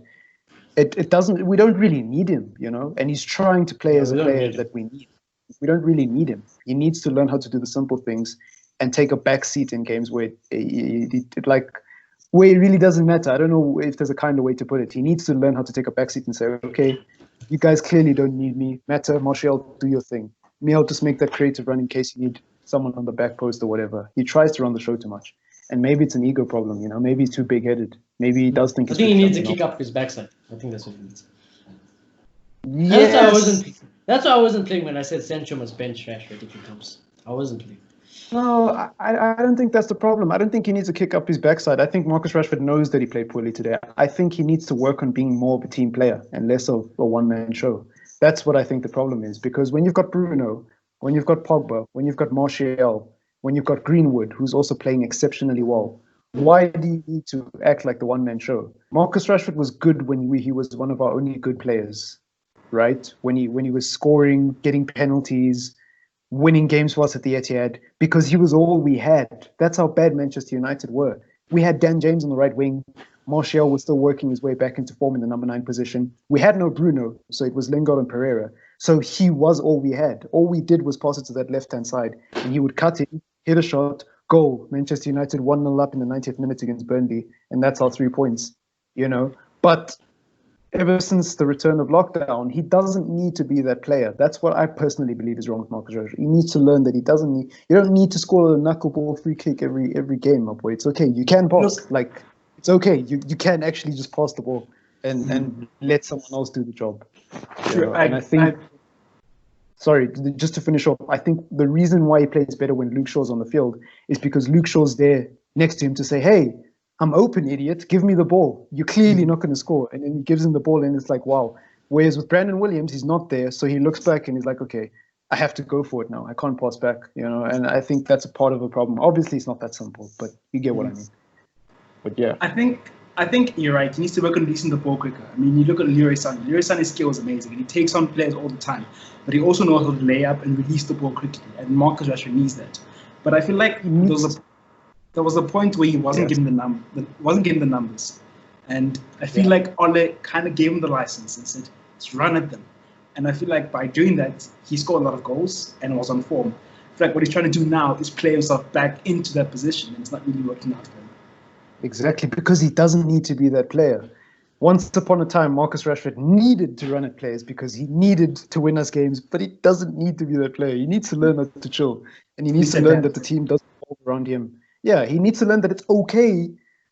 It doesn't. We don't really need him, you know. And he's trying to play as a player that we need. We don't really need him. He needs to learn how to do the simple things and take a back seat in games where where it really doesn't matter. I don't know if there's a kinder way to put it. He needs to learn how to take a back seat and say, okay, you guys clearly don't need me. Mata, Martial, do your thing. Me, I'll just make that creative run in case you need someone on the back post or whatever. He tries to run the show too much. And maybe it's an ego problem, you know. Maybe he's too big-headed. Maybe he does think I think he needs to kick up his backside. I think that's what he needs. Yes. That's why I wasn't playing when I said Sancho must bench Rashford if he comes. I wasn't playing. No, I don't think that's the problem. I don't think he needs to kick up his backside. I think Marcus Rashford knows that he played poorly today. I think he needs to work on being more of a team player and less of a one-man show. That's what I think the problem is. Because when you've got Bruno, when you've got Pogba, when you've got Martial, when you've got Greenwood, who's also playing exceptionally well, why do you need to act like the one-man show? Marcus Rashford was good when he was one of our only good players, right? When he was scoring, getting penalties, winning games for us at the Etihad, because he was all we had. That's how bad Manchester United were. We had Dan James on the right wing. Martial was still working his way back into form in the number 9 position. We had no Bruno, so it was Lingard and Pereira. So he was all we had. All we did was pass it to that left-hand side, and he would cut in, hit a shot, goal. Manchester United 1-0 up in the 90th minute against Burnley, and that's our 3 points, you know. But ever since the return of lockdown, he doesn't need to be that player. That's what I personally believe is wrong with Marcus Rashford. He needs to learn that he doesn't need. You don't need to score a knuckleball free kick every game, my boy. It's okay. You can pass. Like, it's okay. You can actually just pass the ball and let someone else do the job. True. And I think. Sorry, just to finish off, I think the reason why he plays better when Luke Shaw's on the field is because Luke Shaw's there next to him to say, hey, I'm open, idiot. Give me the ball. You're clearly not going to score. And then he gives him the ball, and it's like, wow. Whereas with Brandon Williams, he's not there. So he looks back and he's like, okay, I have to go for it now. I can't pass back, you know. And I think that's a part of the problem. Obviously, it's not that simple, but you get what I mean. But yeah. I think you're right. He needs to work on releasing the ball quicker. I mean, you look at Leroy Sané. Leroy Sané's skill is amazing. And he takes on players all the time. But he also knows how to lay up and release the ball quickly. And Marcus Rashford needs that. But I feel like there was a point where he wasn't given the numbers. And I feel like Ole kind of gave him the license and said, let's run at them. And I feel like by doing that, he scored a lot of goals and was on form. I feel like what he's trying to do now is play himself back into that position, and it's not really working out for him. Exactly, because he doesn't need to be that player. Once upon a time, Marcus Rashford needed to run at players because he needed to win us games, but he doesn't need to be that player. He needs to learn how to chill, and he needs to learn that the team doesn't revolve around him. Yeah, he needs to learn that it's okay.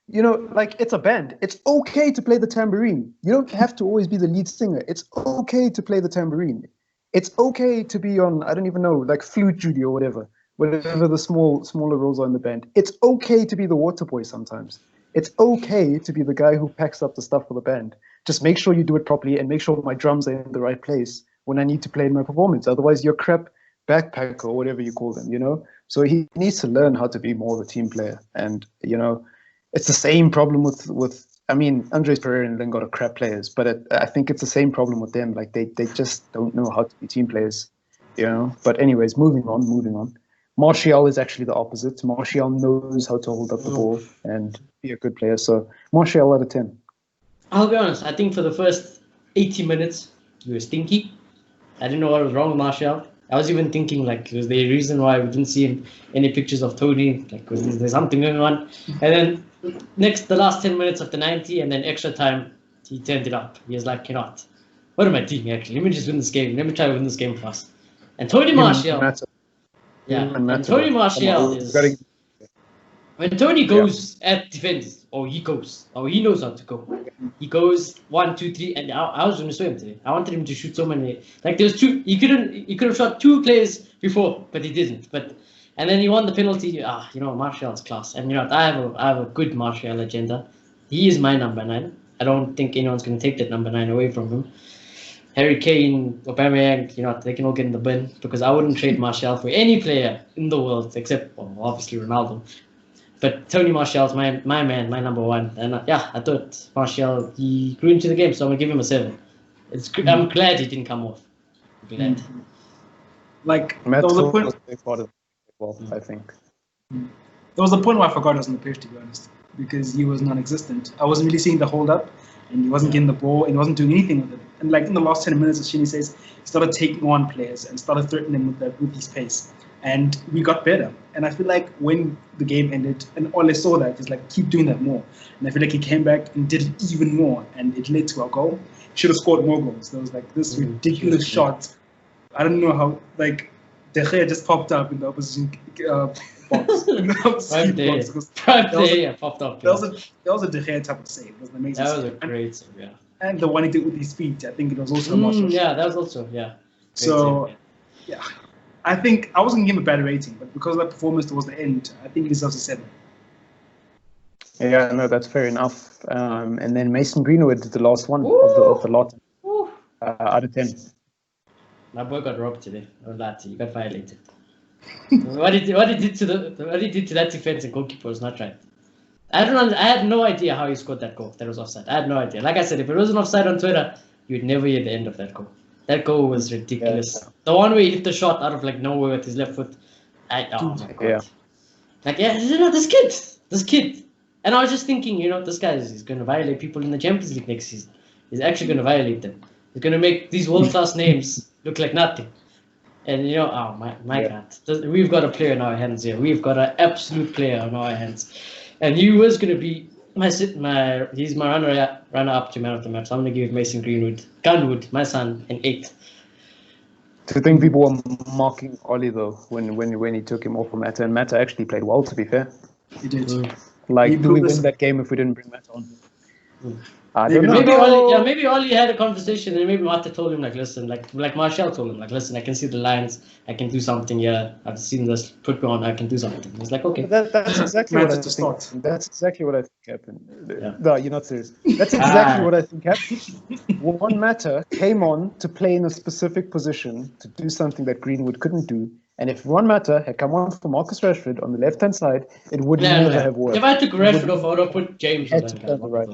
You know, like, it's a band. It's okay to play the tambourine. You don't have to always be the lead singer. It's okay to play the tambourine. It's okay to be on, I don't even know, like flute duty or whatever the smaller roles are in the band. It's okay to be the water boy sometimes. It's okay to be the guy who packs up the stuff for the band. Just make sure you do it properly and make sure my drums are in the right place when I need to play in my performance. Otherwise, you're crap backpacker or whatever you call them, you know? So he needs to learn how to be more of a team player. And, you know, it's the same problem with I mean, Andres Pereira and Lingard are crap players, but I think it's the same problem with them. Like they just don't know how to be team players, you know. But anyways, moving on. Martial is actually the opposite. Martial knows how to hold up the ball and be a good player. So Martial out of 10. I'll be honest. I think for the first 80 minutes, we were stinky. I didn't know what was wrong with Martial. I was even thinking, like, was there a reason why we didn't see him any pictures of Tony? Like, was there something going on? And then the last 10 minutes of the 90, and then extra time, he turned it up. He was like, what am I doing actually? Let me just win this game. Let me try to win this game for us. And Tony Martial, and Tony Martial is. When Tony goes at defense, he knows how to go. He goes 1, 2, 3, and I was going to show him today. I wanted him to shoot so many. Like there's two. He could have shot 2 players before, but he didn't. And then he won the penalty. Martial's class. And I have a good Martial agenda. He is my number 9. I don't think anyone's going to take that number 9 away from him. Harry Kane, Aubameyang, they can all get in the bin because I wouldn't trade Martial for any player in the world except, obviously Ronaldo. But Tony Martial's my man, my number 1. And I thought Martial, he grew into the game, so I'm going to give him a 7. I'm glad he didn't come off. I'm glad. Like, there was a point. I think. There was a point where I forgot he was on the pitch, to be honest, because he was non-existent. I wasn't really seeing the hold-up, and he wasn't getting the ball, and he wasn't doing anything with it. And like in the last 10 minutes, as Shinny says, he started taking on players and started threatening them with his pace. And we got better. And I feel like when the game ended, and Ole saw that, he's like, keep doing that more. And I feel like he came back and did it even more, and it led to a goal. He should have scored more goals. There was like this ridiculous shot. I don't know how, like, De Gea just popped up in the opposition box. Prime day popped up. That was a De Gea type of save. It was an amazing save. That was a great save, yeah. And the one he did with his feet, I think it was also a martial. Yeah, that was also, yeah. So, yeah. I think I wasn't going to give him a bad rating, but because of that performance towards the end, I think he deserves a 7. Yeah, no, that's fair enough. And then Mason Greenwood, the last one of the lot, out of 10. My boy got robbed today. I won't lie to you. He got violated. What he did to that defense and goalkeeper was not right. I had no idea how he scored that goal. That was offside. I had no idea. Like I said, if it wasn't offside on Twitter, you'd never hear the end of that goal. That goal was ridiculous. Yeah. The one where he hit the shot out of like nowhere with his left foot. Oh my God. Yeah. Like, this kid. And I was just thinking, this guy is going to violate people in the Champions League next season. He's actually going to violate them. He's going to make these world-class names look like nothing. And, my God. We've got a player in our hands here. We've got an absolute player in our hands. And he was going to be he's my runner-up to man of the match. So I'm going to give Mason Greenwood, my son, an 8. Do you think people were mocking Oli though when he took him off for Mata? And Mata actually played well, to be fair. He did. Like, do we win that game if we didn't bring Mata on? I don't know. Maybe Oli had a conversation and maybe Mata told him, like, listen, like Martial told him, like, listen, I can see the lines, I can do something here. I've seen this, put me on, I can do something. He's like, okay. That's exactly what I think. That's exactly what I think happened. Yeah. No, you're not serious. That's exactly what I think happened. One Mata came on to play in a specific position to do something that Greenwood couldn't do. And if Juan Mata had come on for Marcus Rashford on the left-hand side, it would never have worked. If I took Rashford off, I would have put James on the right.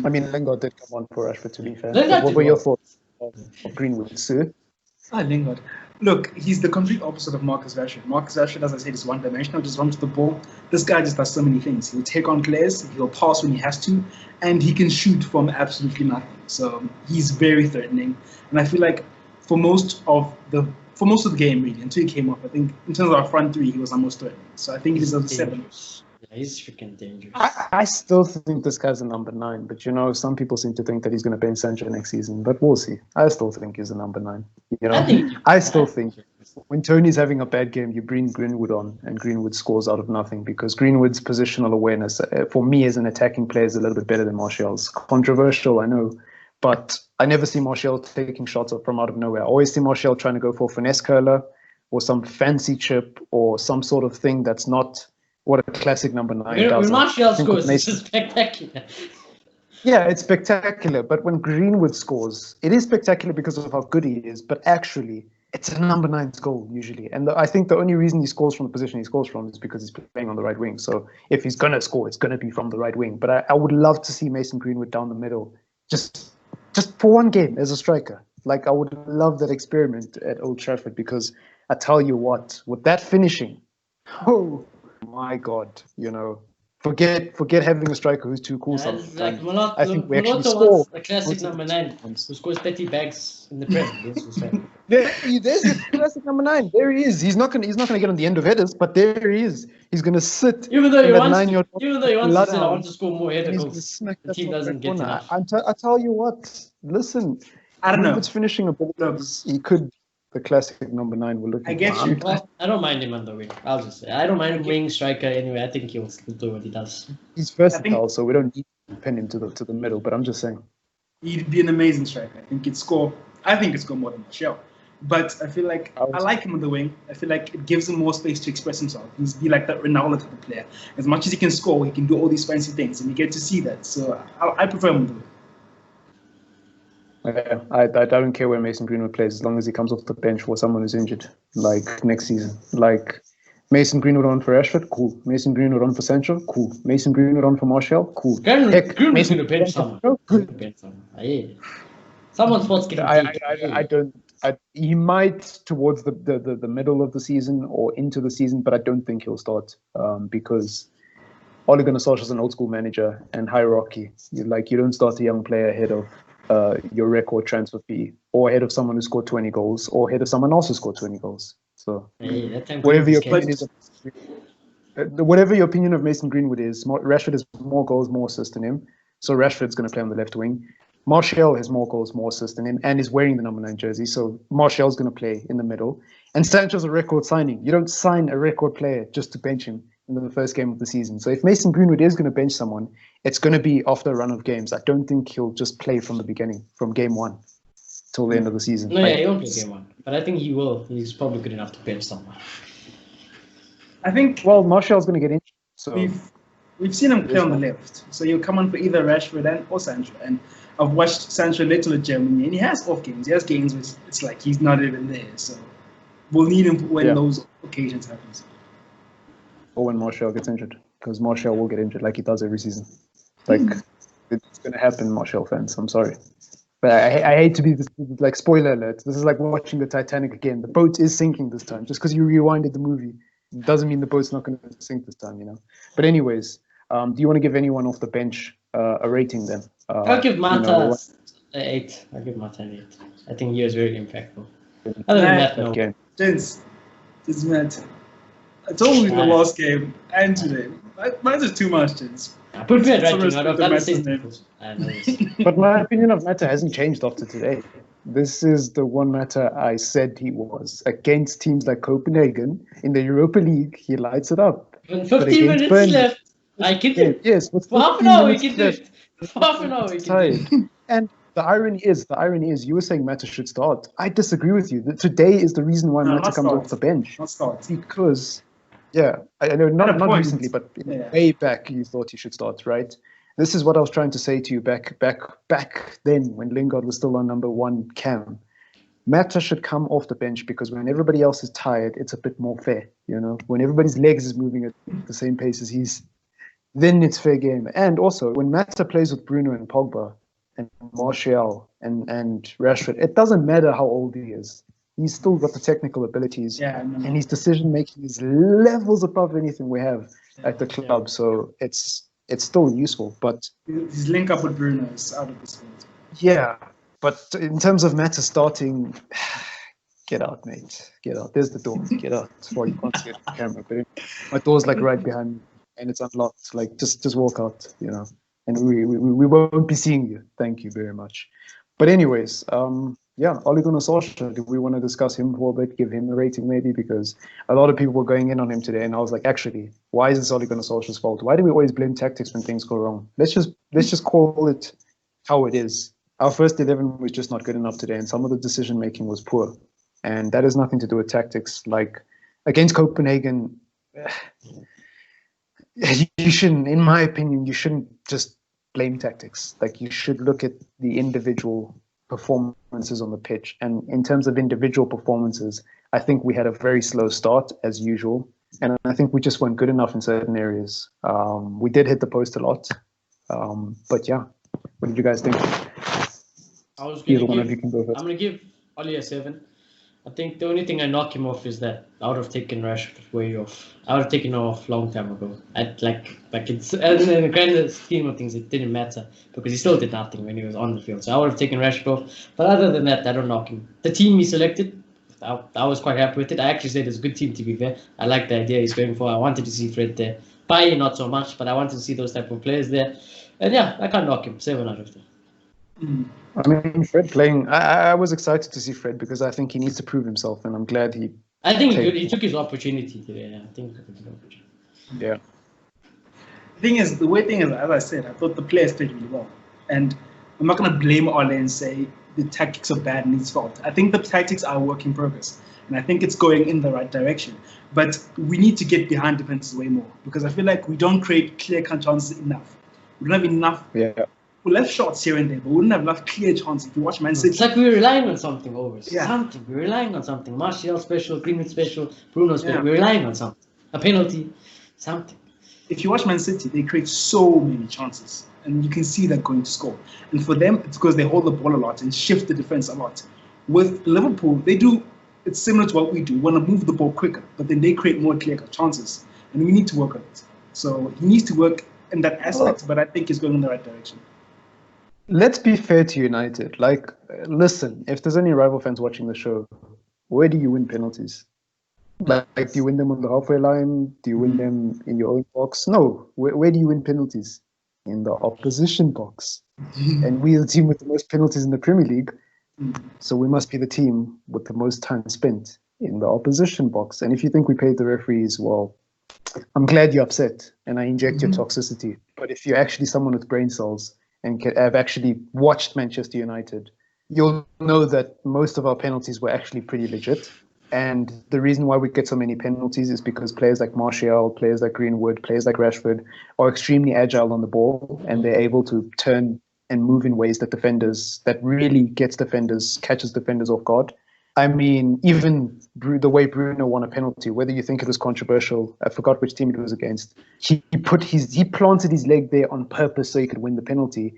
I mean, Lingard did come on for Rashford, to be fair. What were your thoughts of Greenwood, sir? Lingard. Look, he's the complete opposite of Marcus Rashford. Marcus Rashford, as I said, is one-dimensional, just runs the ball. This guy just does so many things. He'll take on players, he'll pass when he has to, and he can shoot from absolutely nothing. So he's very threatening. And I feel like for most of the game, really, until he came off, I think in terms of our front three, he was our most threatening. So I think he deserves a 7. Yeah, he's freaking dangerous. I still think this guy's a number 9, but some people seem to think that he's going to bench Sancho next season. But we'll see. I still think he's a number 9. I still think when Tony's having a bad game, you bring Greenwood on, and Greenwood scores out of nothing because Greenwood's positional awareness, for me as an attacking player, is a little bit better than Martial's. Controversial, I know, but I never see Martial taking shots from out of nowhere. I always see Martial trying to go for a finesse curler or some fancy chip or some sort of thing that's not what a classic number 9 does. When Martial scores, it's spectacular. Yeah, it's spectacular. But when Greenwood scores, it is spectacular because of how good he is. But actually, it's a number 9's goal usually. And I think the only reason he scores from the position he scores from is because he's playing on the right wing. So if he's going to score, it's going to be from the right wing. But I would love to see Mason Greenwood down the middle, just for one game as a striker. Like, I would love that experiment at Old Trafford, because I tell you what, with that finishing, oh my God, forget having a striker who's too cool sometimes. Like I think we actually Moloto score. wants a classic number 9 who scores 30 bags in the Prem. There's the classic number 9. There he is. He's not gonna get on the end of headers, but there he is. He's gonna sit. Even though he wants to, I want to score more header goals, the team doesn't get enough. I tell you what. Listen, I don't know. It's finishing abilities. He could. The classic number 9 will look. I get you. Well, I don't mind him on the wing. I'll just say I don't mind him wing striker anyway. I think he'll do what he does. He's versatile, so we don't need to pin him to the middle. But I'm just saying, he'd be an amazing striker. I think he'd score more than Michelle. But I feel like I like him on the wing. I feel like it gives him more space to express himself. He's be like that Ronaldo type of player. As much as he can score, he can do all these fancy things, and you get to see that. So I prefer him on the wing. Yeah, I don't care where Mason Greenwood plays, as long as he comes off the bench for someone who's injured, like next season. Like Mason Greenwood on for Rashford, cool. Mason Greenwood on for Sancho, cool. Mason Greenwood on for Martial, cool. Greenwood's going to bench someone. Someone's supposed to get he might towards the middle of the season or into the season, but I don't think he'll start because Ole Gunnar Solskjaer is an old school manager, and hierarchy. You don't start a young player ahead of your record transfer fee, or ahead of someone who scored 20 goals, or ahead of someone else who scored 20 goals. So whatever your opinion of Mason Greenwood is, Rashford has more goals, more assists than him. So Rashford's going to play on the left wing. Martial has more goals, more assists than him, and is wearing the number 9 jersey. So Martial's going to play in the middle. And Sancho's a record signing. You don't sign a record player just to bench him in the first game of the season. So if Mason Greenwood is going to bench someone, it's going to be after a run of games. I don't think he'll just play from the beginning, from game 1 till the end of the season. No, he won't play game 1, but I think he will. He's probably good enough to bench someone. I think. Well, Martial's going to get injured. So we've seen him play on the left, so he'll come on for either Rashford or Sancho. And I've watched Sancho little at Germany, and he has off games. He has games where it's like he's not even there. So we'll need him when those occasions happen. Or when Martial gets injured, because Martial will get injured like he does every season. Like, it's going to happen, Martial fans. I'm sorry. But I hate to be this, like, spoiler alert. This is like watching the Titanic again. The boat is sinking this time. Just because you rewinded the movie doesn't mean the boat's not going to sink this time, But anyways, do you want to give anyone off the bench a rating then? I'll give Mata an 8. I'll give Mata an 8. I think he was very impactful. Other than that, no. Okay. Gents, it's Mata. I told you the last game and today. Mata's too much, gents. Put me at rating. I've done the same. But my opinion of Mata hasn't changed after today. This is the one Mata I said he was. Against teams like Copenhagen in the Europa League, he lights it up. With 15 minutes left, I can do it. Yes, with for half an hour we can do it. For half an hour we can do it. And the irony is, you were saying Mata should start. I disagree with you. Today is the reason why Mata comes off the bench. Not start. Because, I know not recently, but way back you thought he should start, right? This is what I was trying to say to you back then when Lingard was still on number 1 cam. Mata should come off the bench because when everybody else is tired, it's a bit more fair, When everybody's legs is moving at the same pace as he's, then it's fair game. And also, when Mata plays with Bruno and Pogba and Martial and Rashford, it doesn't matter how old he is. He's still got the technical abilities, and his decision-making is levels above anything we have at the club. So it's still useful, but his link up with Bruno is out of this world. Yeah, but in terms of Mata starting, get out, mate. Get out. There's the door. Get out. Well, you can't see it on camera, but my door's like right behind me, and it's unlocked. Like just walk out, and we won't be seeing you. Thank you very much. But anyways, Ole Gunnar Solskjaer, do we want to discuss him for a bit, give him a rating maybe? Because a lot of people were going in on him today, and I was like, actually, why is this Ole Gunnar Solskjaer's fault? Why do we always blame tactics when things go wrong? Let's just call it how it is. Our first 11 was just not good enough today, and some of the decision making was poor, and that has nothing to do with tactics. Like against Copenhagen, you shouldn't, in my opinion, you shouldn't just blame tactics. Like you should look at the individual performances on the pitch. And in terms of individual performances, I think we had a very slow start as usual. And I think we just weren't good enough in certain areas. We did hit the post a lot. But yeah, what did you guys think? Either one of you can go first. I'm going to give Oli a 7. I think the only thing I knock him off is that I would have taken Rashford way off. I would have taken him off long time ago. Like it's in the grand scheme of things, it didn't matter because he still did nothing when he was on the field. So I would have taken Rashford off. But other than that, I don't knock him. The team he selected, I was quite happy with it. I actually said it's a good team, to be fair. I like the idea he's going for. I wanted to see Fred there. Bailly, not so much, but I wanted to see those type of players there. And yeah, I can't knock him. 7 out of 10. I mean, Fred playing. I was excited to see Fred because I think he needs to prove himself, and I'm glad he. I think he took his opportunity today. I think he took his opportunity. Yeah. The weird thing is, as I said, I thought the players played really well, and I'm not going to blame Ole and say the tactics are bad and it's fault. I think the tactics are a work in progress, and I think it's going in the right direction. But we need to get behind defenses way more because I feel like we don't create clear-cut chances enough. We don't have enough. Yeah. We left shots here and there, but we wouldn't have enough clear chances. If you watch Man City, it's like we're relying on something always. Yeah. Something. We're relying on something. Martial special, Greenwood special, Bruno special. Yeah. We're relying on something. A penalty, something. if you watch Man City, they create so many chances, and you can see they're going to score. And for them, it's because they hold the ball a lot and shift the defense a lot. With Liverpool, they do. It's similar to what we do. We want to move the ball quicker, but then they create more clear-cut chances, and we need to work on it. So he needs to work in that aspect, but I think he's going in the right direction. Let's be fair to United. Like, listen, if there's any rival fans watching the show, where do you win penalties? Like, do you win them on the halfway line? Do you win them in your own box? No. Where do you win penalties? In the opposition box. And we're the team with the most penalties in the Premier League. So we must be the team with the most time spent in the opposition box. And if you think we paid the referees, well, I'm glad you're upset and I inject your toxicity. But if you're actually someone with brain cells and have actually watched Manchester United, you'll know that most of our penalties were actually pretty legit. And the reason why we get so many penalties is because players like Martial, players like Greenwood, players like Rashford are extremely agile on the ball, and they're able to turn and move in ways that really catches defenders off guard. I mean, even the way Bruno won a penalty, whether you think it was controversial, I forgot which team it was against. He planted his leg there on purpose so he could win the penalty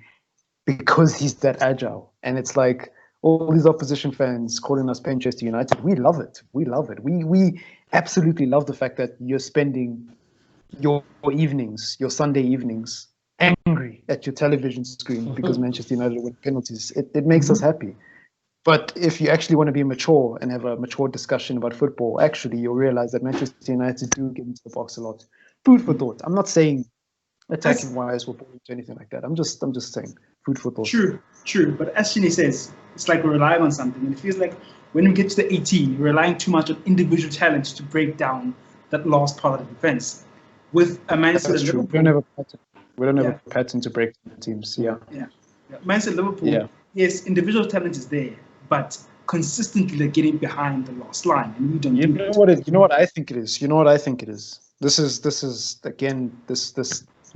because he's that agile. And it's like all these opposition fans calling us Manchester United. We love it. We love it. We absolutely love the fact that you're spending your evenings, your Sunday evenings, angry at your television screen because Manchester United win penalties. It makes us happy. But if you actually want to be mature and have a mature discussion about football, actually you'll realize that Manchester United do get into the box a lot. Food for thought. I'm not saying attacking wise or anything like that. I'm just saying food for thought. True. But as Shini says, it's like we're relying on something. And it feels like when we get to the 18, we're relying too much on individual talent to break down that last part of the defense. With a Man City Liverpool, we don't have a pattern to break teams. Yeah. Man City Liverpool, yes, individual talent is there, but consistently they're getting behind the last line, and we don't. You know what I think it is. This is again this.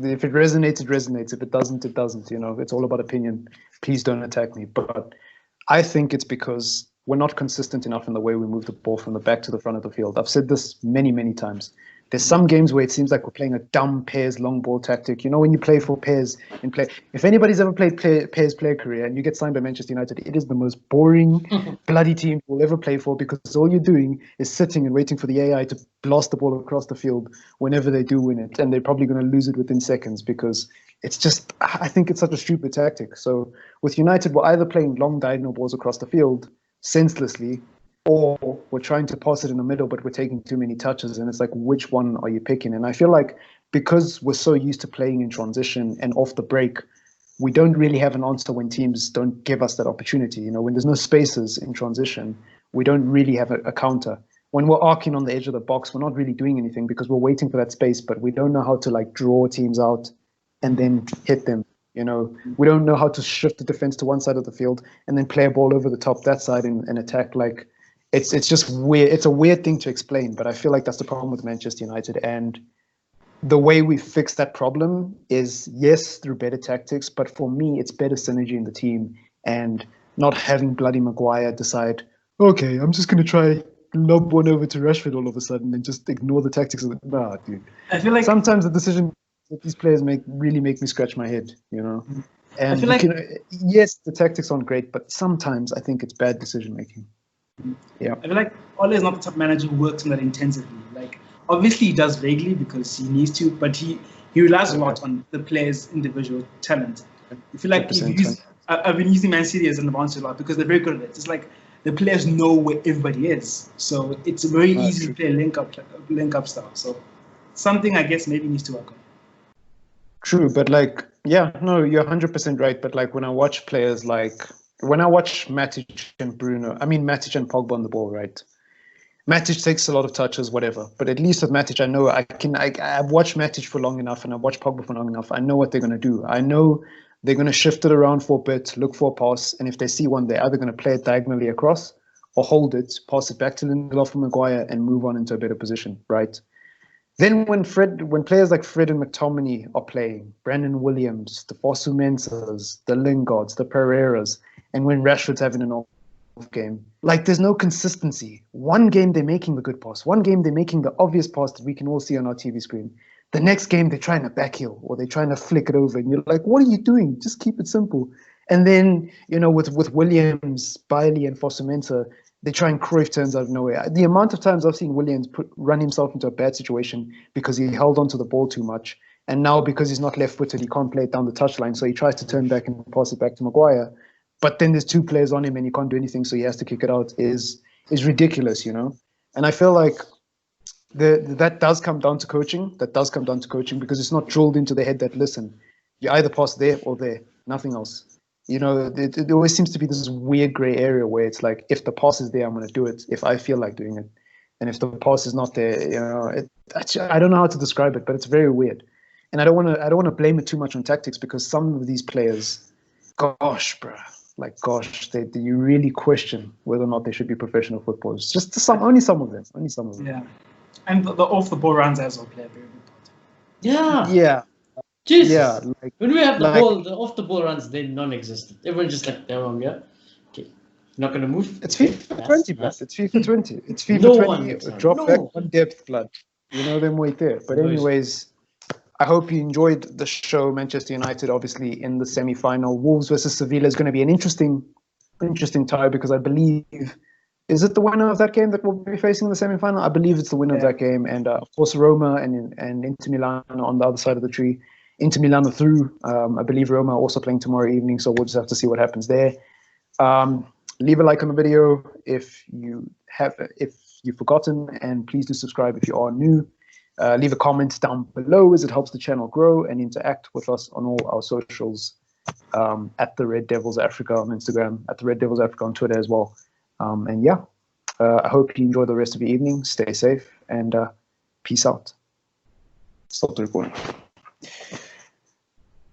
If it resonates, it resonates. If it doesn't, it doesn't. You know, it's all about opinion. Please don't attack me. But I think it's because we're not consistent enough in the way we move the ball from the back to the front of the field. I've said this many, many times. There's some games where it seems like we're playing a dumb pairs long ball tactic. You know, when you play for pairs in play, if anybody's ever played pairs player career and you get signed by Manchester United, it is the most boring, bloody team you'll ever play for because all you're doing is sitting and waiting for the AI to blast the ball across the field whenever they do win it. And they're probably going to lose it within seconds because it's just, I think it's such a stupid tactic. So with United, we're either playing long diagonal balls across the field senselessly, or we're trying to pass it in the middle, but we're taking too many touches. And it's like, which one are you picking? And I feel like because we're so used to playing in transition and off the break, we don't really have an answer when teams don't give us that opportunity. You know, when there's no spaces in transition, we don't really have a counter. When we're arcing on the edge of the box, we're not really doing anything because we're waiting for that space, but we don't know how to like draw teams out and then hit them. You know, we don't know how to shift the defense to one side of the field and then play a ball over the top that side and attack. Like, it's just weird. It's a weird thing to explain, but I feel like that's the problem with Manchester United. And the way we fix that problem is, yes, through better tactics, but for me, it's better synergy in the team and not having bloody Maguire decide, okay, I'm just going to try lob one over to Rashford all of a sudden and just ignore the tactics of it. Nah, dude. I feel like Sometimes the decision that these players make really make me scratch my head, you know. And feel like- yes, the tactics aren't great, but sometimes I think it's bad decision making. Yeah. I feel like Ole is not the type of manager who works on that intensively. Like, obviously he does vaguely because he needs to, but he relies a lot on the player's individual talent. I feel like I've been using Man City as an advantage a lot because they're very good at it. It's like the players know where everybody is, so it's very easy to play link up style. So something I guess maybe needs to work on. True, but like, yeah, no, you're 100% right. But like when I watch players when I watch Matic and Matic and Pogba on the ball, right? Matic takes a lot of touches, whatever. But at least with Matic, I know I've watched Matic for long enough and I've watched Pogba for long enough. I know what they're going to do. I know they're going to shift it around for a bit, look for a pass. And if they see one, they're either going to play it diagonally across or hold it, pass it back to Lindelof and Maguire and move on into a better position, right? Then when players like Fred and McTominay are playing, Brandon Williams, the Fosu Mensahs, the Lingards, the Pereiras, and when Rashford's having an off game, like there's no consistency. One game they're making the good pass, one game they're making the obvious pass that we can all see on our TV screen. The next game they're trying to backheel or they're trying to flick it over, and you're like, what are you doing? Just keep it simple. And then, you know, with Williams, Bailey, and Fosu Mensah, they try and Cruyff turns out of nowhere. The amount of times I've seen Williams run himself into a bad situation because he held onto the ball too much, and now because he's not left-footed, he can't play it down the touchline, so he tries to turn back and pass it back to Maguire. But then there's two players on him and he can't do anything, so he has to kick it out. Is ridiculous, you know. And I feel like that does come down to coaching. That does come down to coaching because it's not drilled into the head that listen, you either pass there or there, nothing else. You know, it always seems to be this weird gray area where it's like, if the pass is there, I'm going to do it if I feel like doing it. And if the pass is not there, you know, I don't know how to describe it, but it's very weird. And I don't want to blame it too much on tactics because some of these players, gosh, you really question whether or not they should be professional footballers. Just only some of them. Yeah, and the off the ball runs as well play a very big part. Yeah. Jesus. Yeah, when we have the ball, the off the ball runs, they're non-existent. Everyone's just like, they're wrong, yeah. Okay, not gonna move. It's FIFA 20, but it's FIFA 20. It's FIFA 20. Drop back on depth, blood. You know them right there. But anyways, I hope you enjoyed the show. Manchester United, obviously, in the semi-final. Wolves versus Sevilla is going to be an interesting tie because I believe, is it the winner of that game that we'll be facing in the semi-final? I believe it's the winner of that game. And of course, Roma and Inter Milan on the other side of the tree. Inter Milan are through. I believe Roma are also playing tomorrow evening, so we'll just have to see what happens there. Leave a like on the video if you've forgotten, and please do subscribe if you are new. Leave a comment down below as it helps the channel grow, and interact with us on all our socials at the Red Devils Africa on Instagram, at the Red Devils Africa on Twitter as well. And yeah, I hope you enjoy the rest of your evening. Stay safe and peace out. Stop the recording.